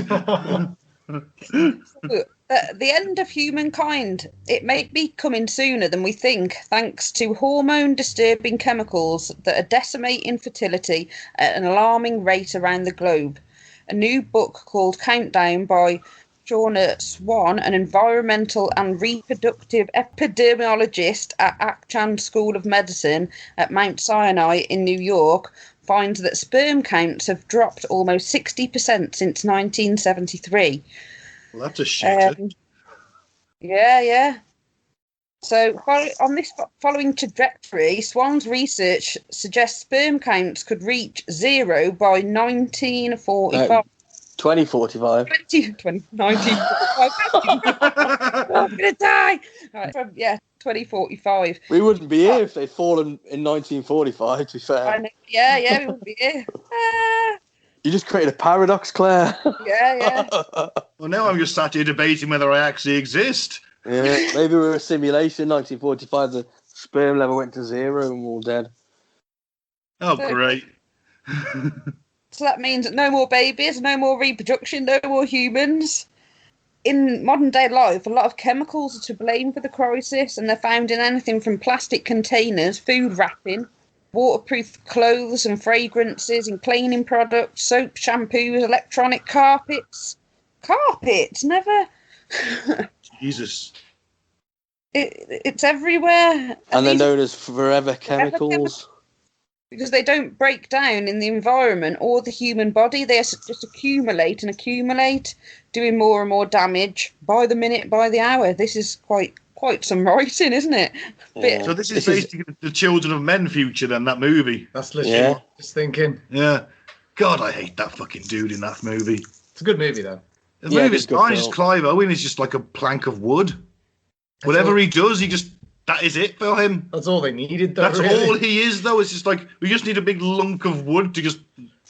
At the end of humankind, it may be coming sooner than we think, thanks to hormone-disturbing chemicals that are decimating fertility at an alarming rate around the globe. A new book called Countdown by Shauna Swan, an environmental and reproductive epidemiologist at Akchan School of Medicine at Mount Sinai in New York, finds that sperm counts have dropped almost 60% since 1973. Well, that's a shitter. Yeah. So, on this following trajectory, Swan's research suggests sperm counts could reach 0 by 1945. 2045. 1945. I'm going to die. Right, 2045. We wouldn't be here if they'd fallen in 1945, to be fair. Yeah, we wouldn't be here. You just created a paradox, Claire. Yeah. Well, now I'm just sat here debating whether I actually exist. Yeah, maybe we're a simulation. 1945, the sperm level went to 0 and we're all dead. Oh, great. So that means no more babies, no more reproduction, no more humans. In modern day life, a lot of chemicals are to blame for the crisis, and they're found in anything from plastic containers, food wrapping, waterproof clothes and fragrances, in cleaning products, soap, shampoos, electronic carpets. Carpets? Never. Jesus. It's everywhere. And they're known as forever chemicals. because they don't break down in the environment or the human body. They just accumulate and accumulate, doing more and more damage by the minute, by the hour. This is quite some writing, isn't it? Yeah. So this is basically the Children of Men future, then, that movie. That's literally what I was thinking. Yeah. God, I hate that fucking dude in that movie. It's a good movie, though. The movie's fine. It's Clive Owen is just like a plank of wood. Whatever he does, that is it for him. That's all they needed, though. That's really. all he is, though. It's just like, we just need a big lunk of wood to just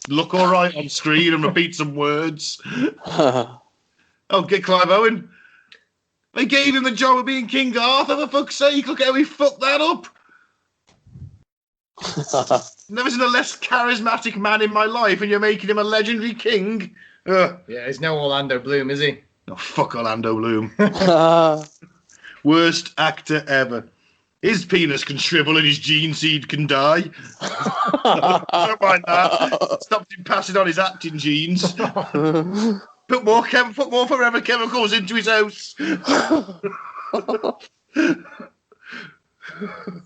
look all right on screen and repeat some words. Oh, get Clive Owen. They gave him the job of being King Arthur, for fuck's sake. Look how he fucked that up. Never seen a less charismatic man in my life, and you're making him a legendary king. Yeah, he's no Orlando Bloom, is he? Oh, fuck Orlando Bloom. Worst actor ever. His penis can shrivel and his gene seed can die. Don't mind that. Stopped him passing on his acting genes. Put more forever chemicals into his house.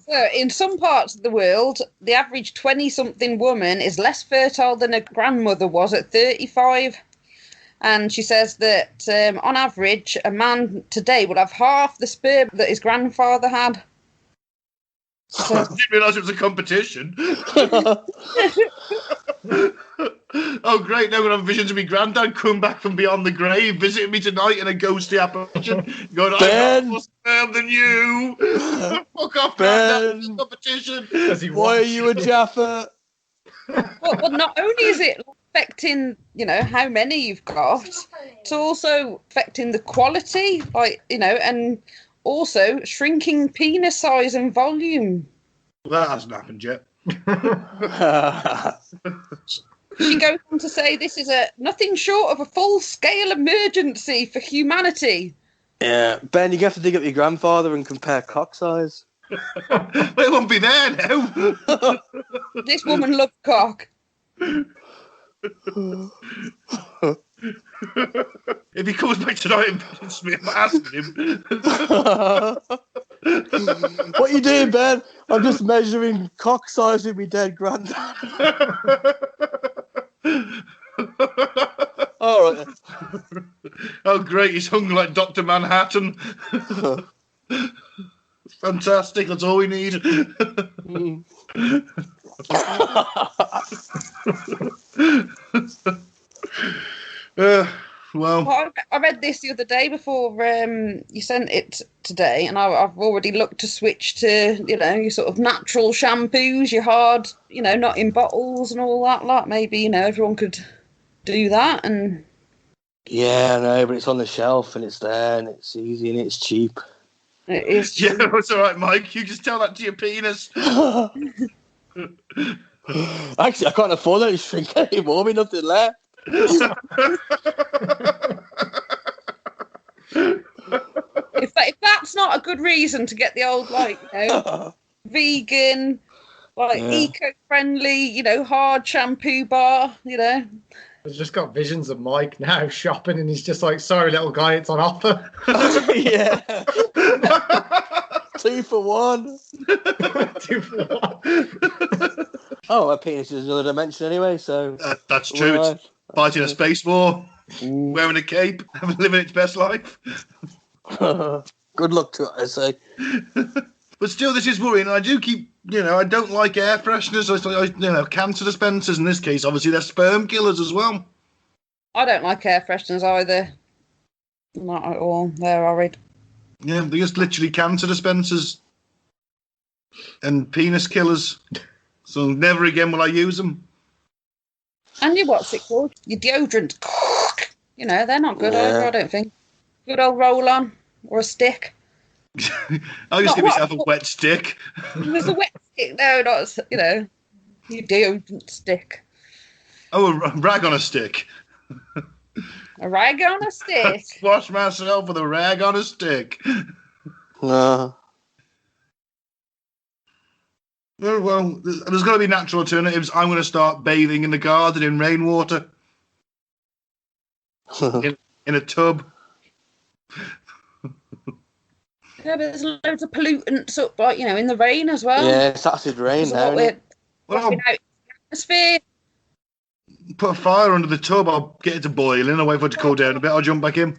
So, in some parts of the world, the average 20-something woman is less fertile than her grandmother was at 35. And she says that, on average, a man today will have half the sperm that his grandfather had. So, I didn't realise it was a competition. Oh, great. Now I'm going to have visions of my granddad come back from beyond the grave, visiting me tonight in a ghostly apparition, going, Ben! I got more sperm than you. Fuck off, Ben! granddad. It's a competition. Why are you a Jaffa? well, not only is it affecting, how many you've got, it's also affecting the quality, and also shrinking penis size and volume. Well, that hasn't happened yet. She goes on to say this is nothing short of a full-scale emergency for humanity. Yeah, Ben, you have to dig up your grandfather and compare cock size. Well, it won't be there now. This woman loves cock. If he comes back tonight and visits me, I'm asking him. What are you doing, Ben? I'm just measuring cock size with my dead granddad. All right. Oh, great. He's hung like Dr. Manhattan. Fantastic. That's all we need. Well, I read this the other day before you sent it today, and I've already looked to switch to, your sort of natural shampoos, your hard, not in bottles and all that lot. Maybe, everyone could do that. And yeah, no, but it's on the shelf and it's there and it's easy and it's cheap. it is. Yeah, it's all right, Mike. You just tell that to your penis. Actually, I can't afford that shrink anymore. There's nothing left. If that's not a good reason to get the old, vegan, eco-friendly, hard shampoo bar, I've just got visions of Mike now shopping, and he's just like, "Sorry, little guy, it's on offer." Yeah. 2 for 1. 2 for 1. Oh, my penis is another dimension anyway, so... That's true. Right. It's fighting a space war, wearing a cape, living its best life. Good luck to it, I say. But still, this is worrying. I do keep, I don't like air fresheners. Cancer dispensers. In this case, obviously, they're sperm killers as well. I don't like air fresheners either. Not at all. They're horrid. Yeah, they're just literally cancer dispensers and penis killers. So never again will I use them. And what's it called? Your deodorant. They're not good either, I don't think. Good old roll-on or a stick. I'll just give myself a wet stick. There's a wet stick. No, not, your deodorant stick. Oh, a rag on a stick. A rag on a stick. Wash myself with a rag on a stick. No. Well, there's got to be natural alternatives. I'm going to start bathing in the garden in rainwater. in a tub. Yeah, but there's loads of pollutants up, in the rain as well. Yeah, it's acid rain now. Well, dropping out into the atmosphere. Put a fire under the tub. I'll get it to boiling. I'll wait for it to cool down a bit. I'll jump back in.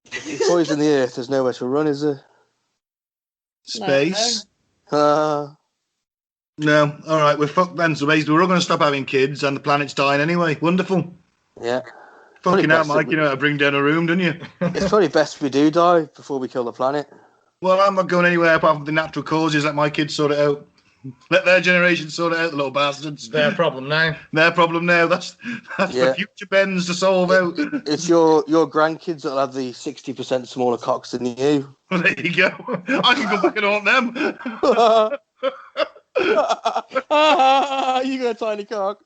If you poison the earth, there's nowhere to run, is there? Space. Uh, No. All right, we're fucked then. So basically, we're all going to stop having kids, and the planet's dying anyway. Wonderful. yeah. Fucking hell, best that Mike. we- You know how to bring down a room, don't you? It's probably best we do die before we kill the planet. Well, I'm not going anywhere apart from the natural causes. Let my kids sort it out. Let their generation sort it out, the little bastards. It's their problem now. Their problem now. That's Yeah. for future Bens to solve out. It's your grandkids that'll have the 60% smaller cocks than you. Well, there you go. I can go back and haunt them. You got a tiny cock.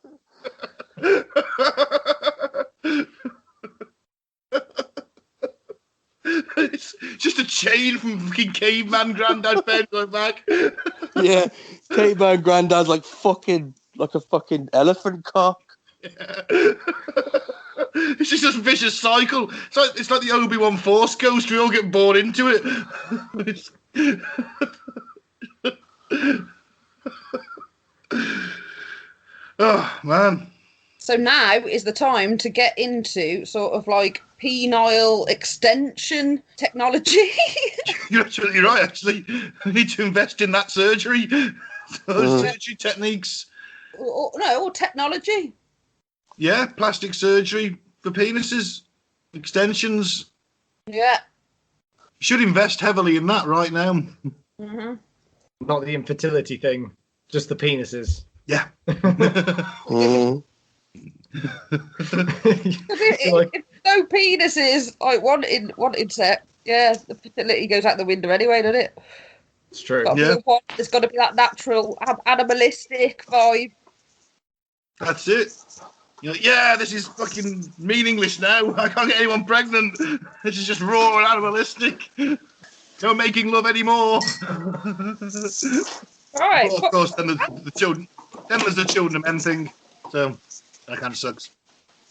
It's just a chain from fucking caveman granddad Ben going back. Yeah, Kate Man Granddad's like a fucking elephant cock. It's just a vicious cycle. It's like the Obi-Wan Force Ghost. We all get born into it. It's... Oh man. So now is the time to get into sort of like penile extension technology. You're absolutely right, actually. We need to invest in that surgery. Surgery techniques. or technology. Yeah, plastic surgery for penises. Extensions. Yeah. You should invest heavily in that right now. Mm-hmm. Not the infertility thing, just the penises. Yeah. Mm. If no penises like wanted set, yeah, the fertility goes out the window anyway, doesn't it? It's true. Yeah. There's got to be that natural, animalistic vibe. That's it. You're like, yeah, this is fucking meaningless now. I can't get anyone pregnant. This is just raw and animalistic. No making love anymore. All right. Well, of course, then the children. Then there's the children and men thing. So that kind of sucks.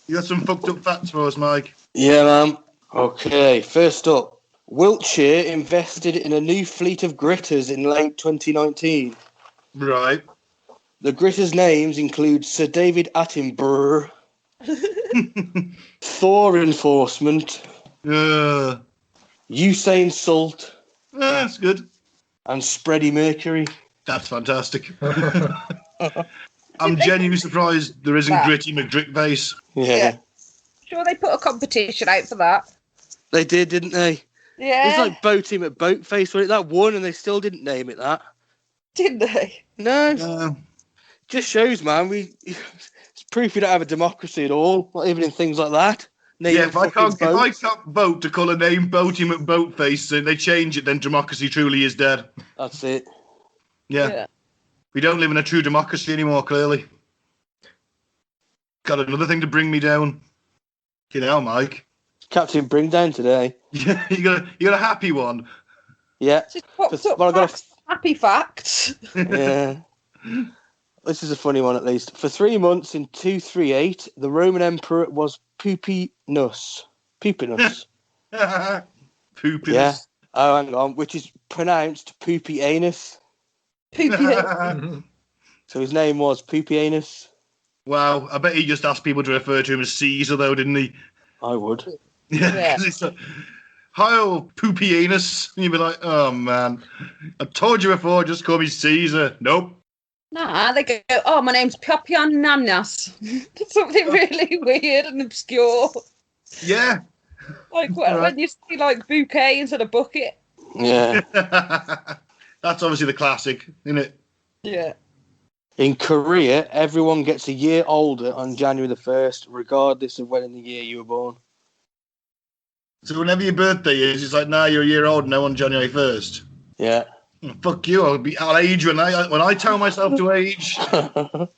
You got some fucked up facts for us, Mike. Yeah, man. Okay, first up, Wiltshire invested in a new fleet of gritters in late 2019. Right. The gritters' names include Sir David Attenborough, Thor Enforcement, Usain Salt, That's good. and Spready Mercury. That's fantastic. I'm genuinely surprised there isn't Gritty McDrickface. Yeah. Sure, they put a competition out for that. They did, didn't they? Yeah. It's like Boating at Boatface, wasn't it? That won, and they still didn't name it that. Didn't they? No. Just shows, man. It's proof we don't have a democracy at all. Not even in things like that. Yeah, if I can't vote to call a name Boating McBoatface and they change it, then democracy truly is dead. That's it. Yeah. We don't live in a true democracy anymore, clearly. Got another thing to bring me down. You know, Mike. Captain Bringdown today. Yeah, you got a happy one. Yeah. Just popped up happy facts. Yeah. This is a funny one, at least. For 3 months in 238, the Roman Emperor was Pupienus. Pupienus. Poopiness. Yeah. Oh, hang on. Which is pronounced Pupienus. Poopy. So his name was Pupienus. Wow, I bet he just asked people to refer to him as Caesar, though, didn't he? I would. Yeah, because it's like, hi, old poopy anus. And you'd be like, oh, man. I told you before, just call me Caesar. Nope. Nah, they go, oh, my name's Papian Nanas. Something really weird and obscure. Yeah. Like when you see like bouquet instead of bucket. Yeah. That's obviously the classic, isn't it? Yeah. In Korea, everyone gets a year older on January the 1st, regardless of when in the year you were born. So whenever your birthday is, it's like, nah, you're a year old now on January 1st. Yeah. Fuck you, I'll age when I tell myself to age. God,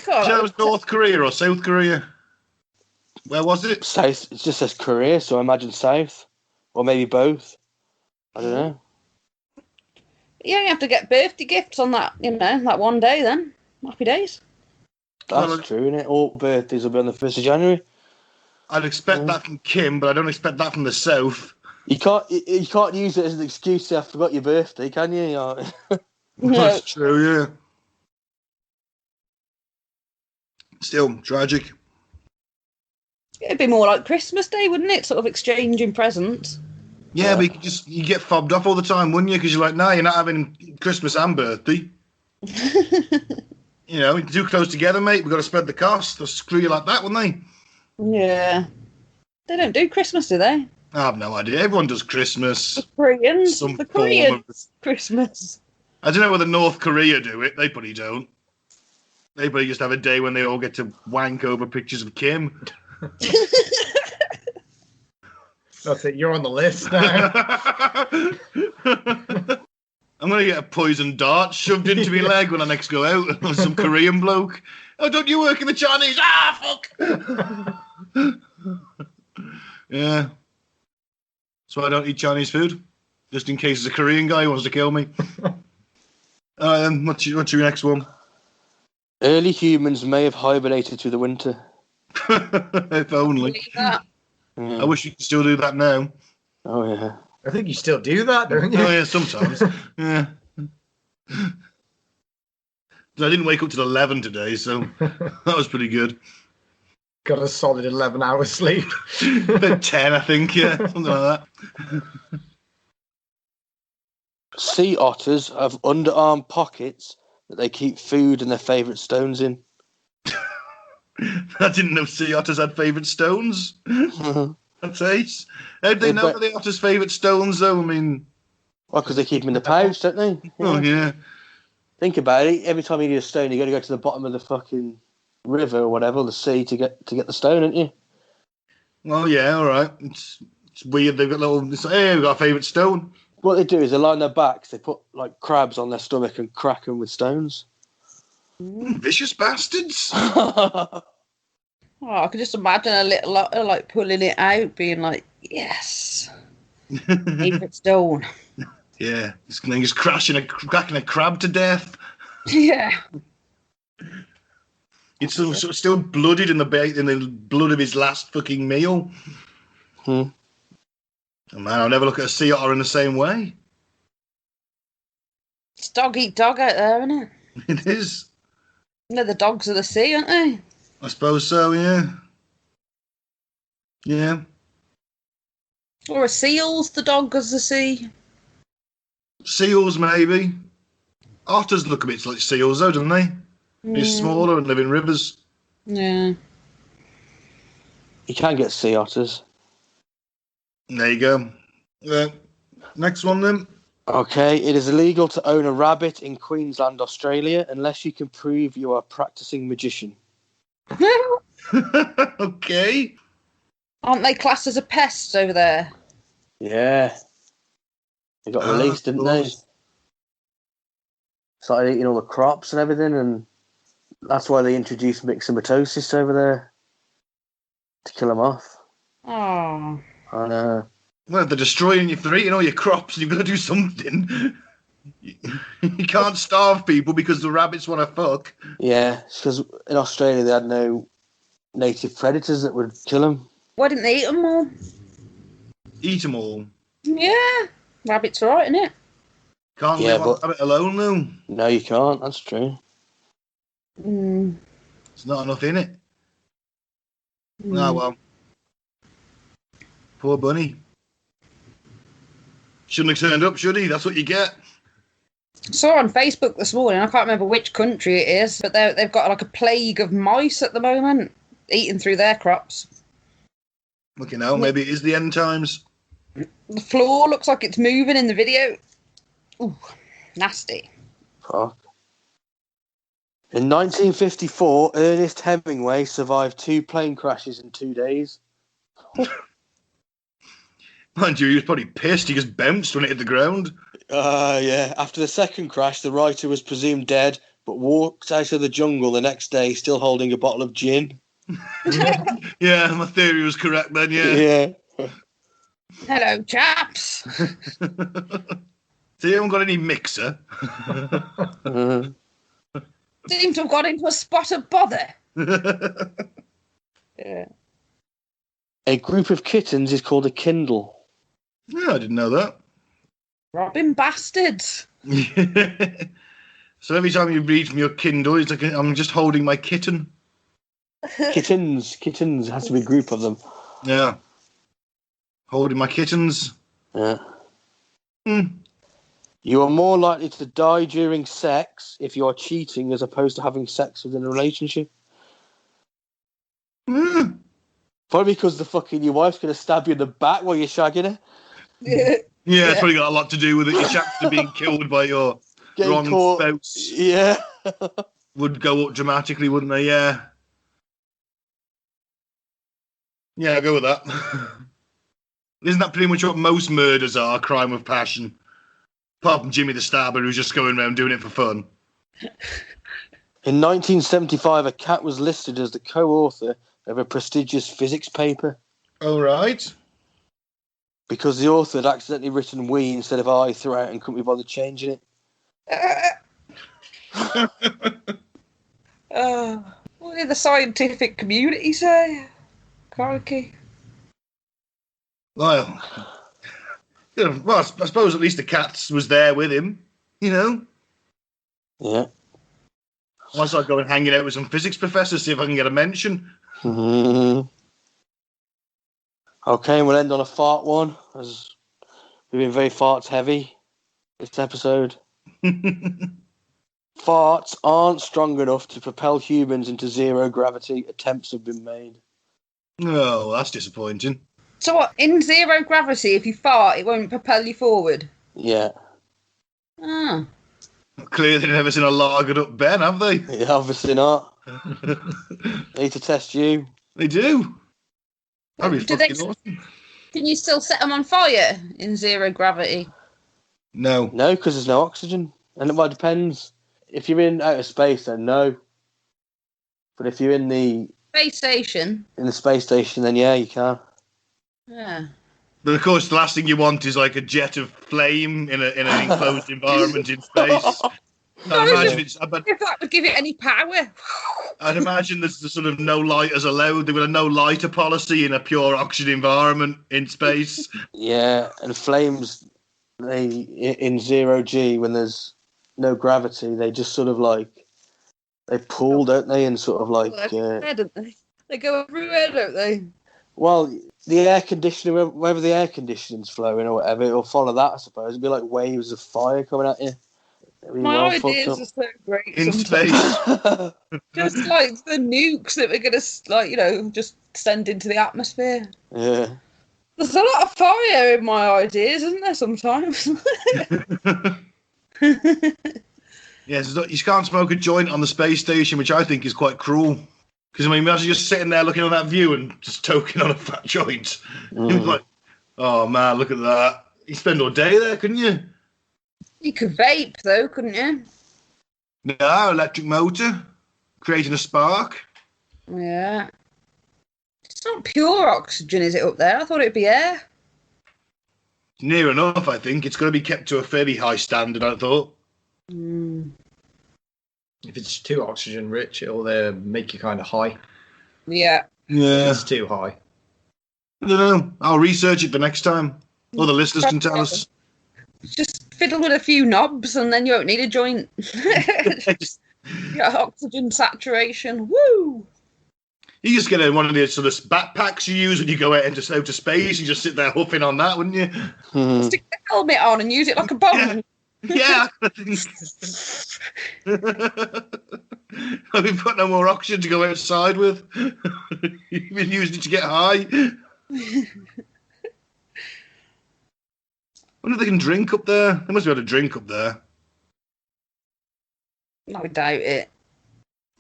That was North Korea or South Korea? Where was it? South. It just says Korea, so I imagine South. Or maybe both. I don't know. you only have to get birthday gifts on that, that one day then. Happy days. That's true, isn't it? All birthdays will be on the 1st of January. I'd expect that from Kim, but I don't expect that from the South. You can't use it as an excuse to I forgot your birthday, can you? That's true, yeah. Still tragic. It'd be more like Christmas Day, wouldn't it? Sort of exchanging presents. Yeah, but you get fobbed off all the time, wouldn't you? Because you're like, no, you're not having Christmas and birthday. You know, too close together, mate. We've got to spread the cost. They'll screw you like that, wouldn't they? Yeah. They don't do Christmas, do they? I have no idea. Everyone does Christmas. The Koreans. Some The form Koreans. Christmas. I don't know whether North Korea do it. They probably don't. They probably just have a day when they all get to wank over pictures of Kim. That's it. You're on the list now. I'm going to get a poison dart shoved into my leg when I next go out with some Korean bloke. Oh, don't you work in the Chinese? Ah, fuck! Yeah. So I don't eat Chinese food, just in case there's a Korean guy who wants to kill me. What's your next one? Early humans may have hibernated through the winter. If only. Believe that. Yeah. I wish you could still do that now. Oh, yeah. I think you still do that, don't you? Oh, yeah, sometimes. Yeah. I didn't wake up till 11 today, so that was pretty good. Got a solid 11 hours sleep. About 10, I think, yeah. Something like that. Sea otters have underarm pockets that they keep food and their favourite stones in. I didn't know sea otters had favourite stones. That's ace. How do they know the otter's favourite stones, though? I mean... Well, because they keep them in the pouch, don't they? Oh, yeah. Think about it. Every time you need a stone, you got to go to the bottom of the fucking river or whatever, the sea, to get the stone, don't you? Well, yeah, all right. It's weird. They've got little... It's like, hey, we've got a favourite stone. What they do is they lie on their backs, they put like crabs on their stomach and crack them with stones. Vicious bastards. Oh, I can just imagine a little otter like pulling it out, being like, yes. Favourite stone. Yeah. Just cracking a crab to death. Yeah. It's still blooded in the blood of his last fucking meal. Oh, man, I'll never look at a sea otter in the same way. It's dog eat dog out there, isn't it? It is. They're the dogs of the sea, aren't they? I suppose so, yeah. Yeah. Or are seals the dog of the sea? Seals, maybe. Otters look a bit like seals, though, don't they? They're smaller and live in rivers. Yeah. You can get sea otters. There you go. Next one, then. Okay, it is illegal to own a rabbit in Queensland, Australia, unless you can prove you are a practicing magician. Okay. Aren't they classed as a pest over there? Yeah. They got released, didn't they? Started eating all the crops and everything, and that's why they introduced myxomatosis over there, to kill them off. Oh. I know. Well, they're destroying you. If they're eating all your crops, you've got to do something. You can't starve people because the rabbits want to fuck. Yeah, because in Australia they had no native predators that would kill them. Why didn't they eat them all? Eat them all. Yeah. Rabbits are right, innit? Can't Yeah, leave one rabbit alone, though. No, you can't. That's true. Mm. There's not enough in it. Ah, well. Poor bunny. Shouldn't have turned up, should he? That's what you get. Saw on Facebook this morning, I can't remember which country it is, but they've got like a plague of mice at the moment, eating through their crops. Look, you know, maybe it is the end times. The floor looks like it's moving in the video. Ooh, nasty. Fuck. In 1954, Ernest Hemingway survived 2 plane crashes in 2 days. Mind you, he was probably pissed. He just bounced when it hit the ground. Yeah. After the second crash, the writer was presumed dead, but walked out of the jungle the next day still holding a bottle of gin. Yeah, my theory was correct then, yeah. Yeah. Hello, chaps. So you haven't got any mixer? Seem to have got into a spot of bother. Yeah. A group of kittens is called a kindle. Yeah, I didn't know that. Robbing bastards. So every time you read from your Kindle, it's like I'm just holding my kitten. Kittens. Kittens. Has to be a group of them. Yeah. Holding my kittens. Yeah. Hmm. You are more likely to die during sex if you are cheating as opposed to having sex within a relationship. Hmm. Probably because your wife's going to stab you in the back while you're shagging her. Yeah, it's probably got a lot to do with it. Your chance of being killed by your Getting wrong caught. spouse Yeah. would go up dramatically, wouldn't they? Yeah. Yeah, I'll go with that. Isn't that pretty much what most murders are? Crime of passion. Apart from Jimmy the Stabber, who's just going around doing it for fun. In 1975, a cat was listed as the co-author of a prestigious physics paper Oh, right. because the author had accidentally written "we" instead of "I" throughout and couldn't be bothered changing it. What did the scientific community say? Crikey. Well, I suppose at least the cat was there with him, you know? Yeah. I might start going hanging out with some physics professors, see if I can get a mention. Mm-hmm. Okay, we'll end on a fart one, as we've been very farts heavy this episode. Farts aren't strong enough to propel humans into zero gravity. Attempts have been made. Oh, that's disappointing. So what, in zero gravity, if you fart, it won't propel you forward? Yeah. Ah. Clearly they've never seen a lagered up Ben, have they? Yeah, obviously not. Need to test you. They do. That'd be Do they- fucking awesome. Can you still set them on fire in zero gravity? No. No, because there's no oxygen. And it depends. If you're in outer space, then no. But if you're in the Space station. space station, then yeah, you can. Yeah. But of course, the last thing you want is like a jet of flame in an enclosed environment in space. I imagine If that would give it any power. I'd imagine there's the sort of no lighters allowed. They've got a no lighter policy in a pure oxygen environment in space. Yeah, and flames, they in zero G when there's no gravity, they just sort of like they pull, don't they? And sort of like Don't they? They go everywhere, don't they? well, the air conditioning, wherever the air conditioning's flowing or whatever, it'll follow that. I suppose it'd be like waves of fire coming at you. My ideas are so great. In sometimes. space. Just like the nukes that we're going to, just send into the atmosphere. Yeah. There's a lot of fire in my ideas, isn't there, sometimes? Yes, you can't smoke a joint on the space station, which I think is quite cruel. Because, I mean, imagine just sitting there looking on that view and just toking on a fat joint. You'd be like, oh, man, look at that. You'd spend all day there, couldn't you? You could vape, though, couldn't you? No, electric motor. Creating a spark. Yeah. It's not pure oxygen, is it, up there? I thought it'd be air. Near enough, I think. It's got to be kept to a fairly high standard, I thought. Mm. If it's too oxygen rich, it'll make you kind of high. Yeah. Yeah. If it's too high. I don't know. I'll research it for next time. Or the listeners can tell us. Just fiddle with a few knobs and then you won't need a joint. You got oxygen saturation. Woo! You just get in one of the sort of backpacks you use when you go out into space. You just sit there huffing on that, wouldn't you? Stick the helmet on and use it like a bomb. Yeah. We've got no more oxygen to go outside with. You've been using it to get high. I wonder if they can drink up there. They must be able to drink up there. I doubt it.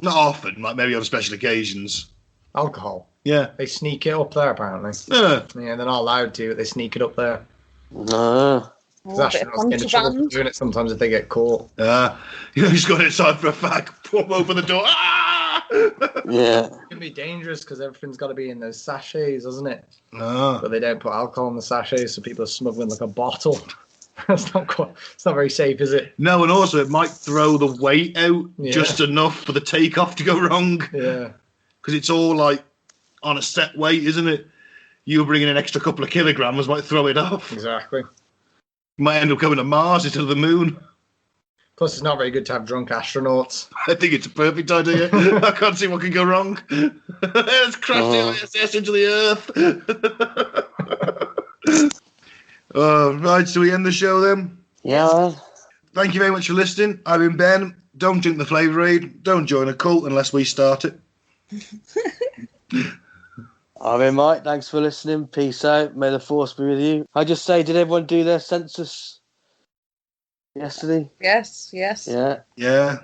Not often, like maybe on special occasions. Alcohol. Yeah. They sneak it up there, apparently. Yeah. Yeah, they're not allowed to, but they sneak it up there. No. Because astronauts get into trouble for doing it sometimes if they get caught. You just go inside for a fag, pop open the door. Ah! Yeah. It can be dangerous because everything's got to be in those sachets, doesn't it? No. But they don't put alcohol in the sachets, so people are smuggling like a bottle. It's not very safe, is it? No, and also it might throw the weight out Yeah. just enough for the takeoff to go wrong. Yeah. Because it's all like on a set weight, isn't it? You bringing an extra couple of kilograms might throw it off. Exactly. You might end up going to Mars instead of the moon. Plus, it's not very good to have drunk astronauts. I think it's a perfect idea. I can't see what can go wrong. Let's crash the ISS into the Earth. Right, so we end the show then? Yeah. Thank you very much for listening. I've been Ben. Don't drink the Flavour Aid. Don't join a cult unless we start it. I've been Mike. Thanks for listening. Peace out. May the force be with you. I just say, did everyone do their census yesterday? Yes. Yeah. Yeah.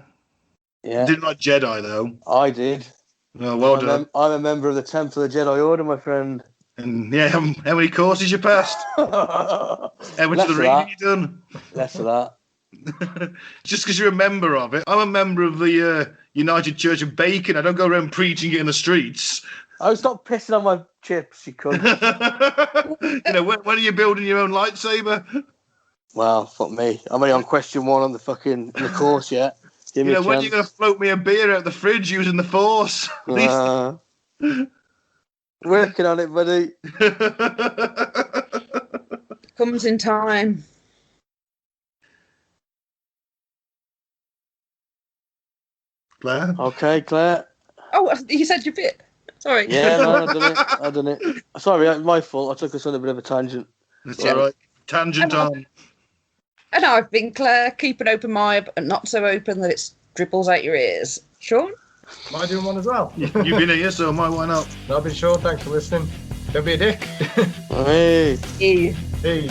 Yeah. Didn't like Jedi, though. I did. Oh, well done. I'm a member of the Temple of the Jedi Order, my friend. And yeah, how many courses you passed? How much of the reading you done? Less of that. Just because you're a member of it. I'm a member of the United Church of Bacon. I don't go around preaching it in the streets. Oh, stop pissing on my chips, you cunt. When are you building your own lightsaber? Well, fuck me. I'm only on question 1 on the course yet. Give me a when chance. you're going to float me a beer out the fridge using the Force? Working on it, buddy. Comes in time. Claire? Okay, Claire. Oh, you said your bit. Sorry. Yeah, no, I've done it. Sorry, my fault. I took us on a bit of a tangent. That's all right. Tangent on. And I've been Claire. Keep an open mind, but not so open that it dribbles out your ears. Sean? Am I doing one as well? You've been here, so why not? I've been Sean. Thanks for listening. Don't be a dick. Hey. Yeah. Hey.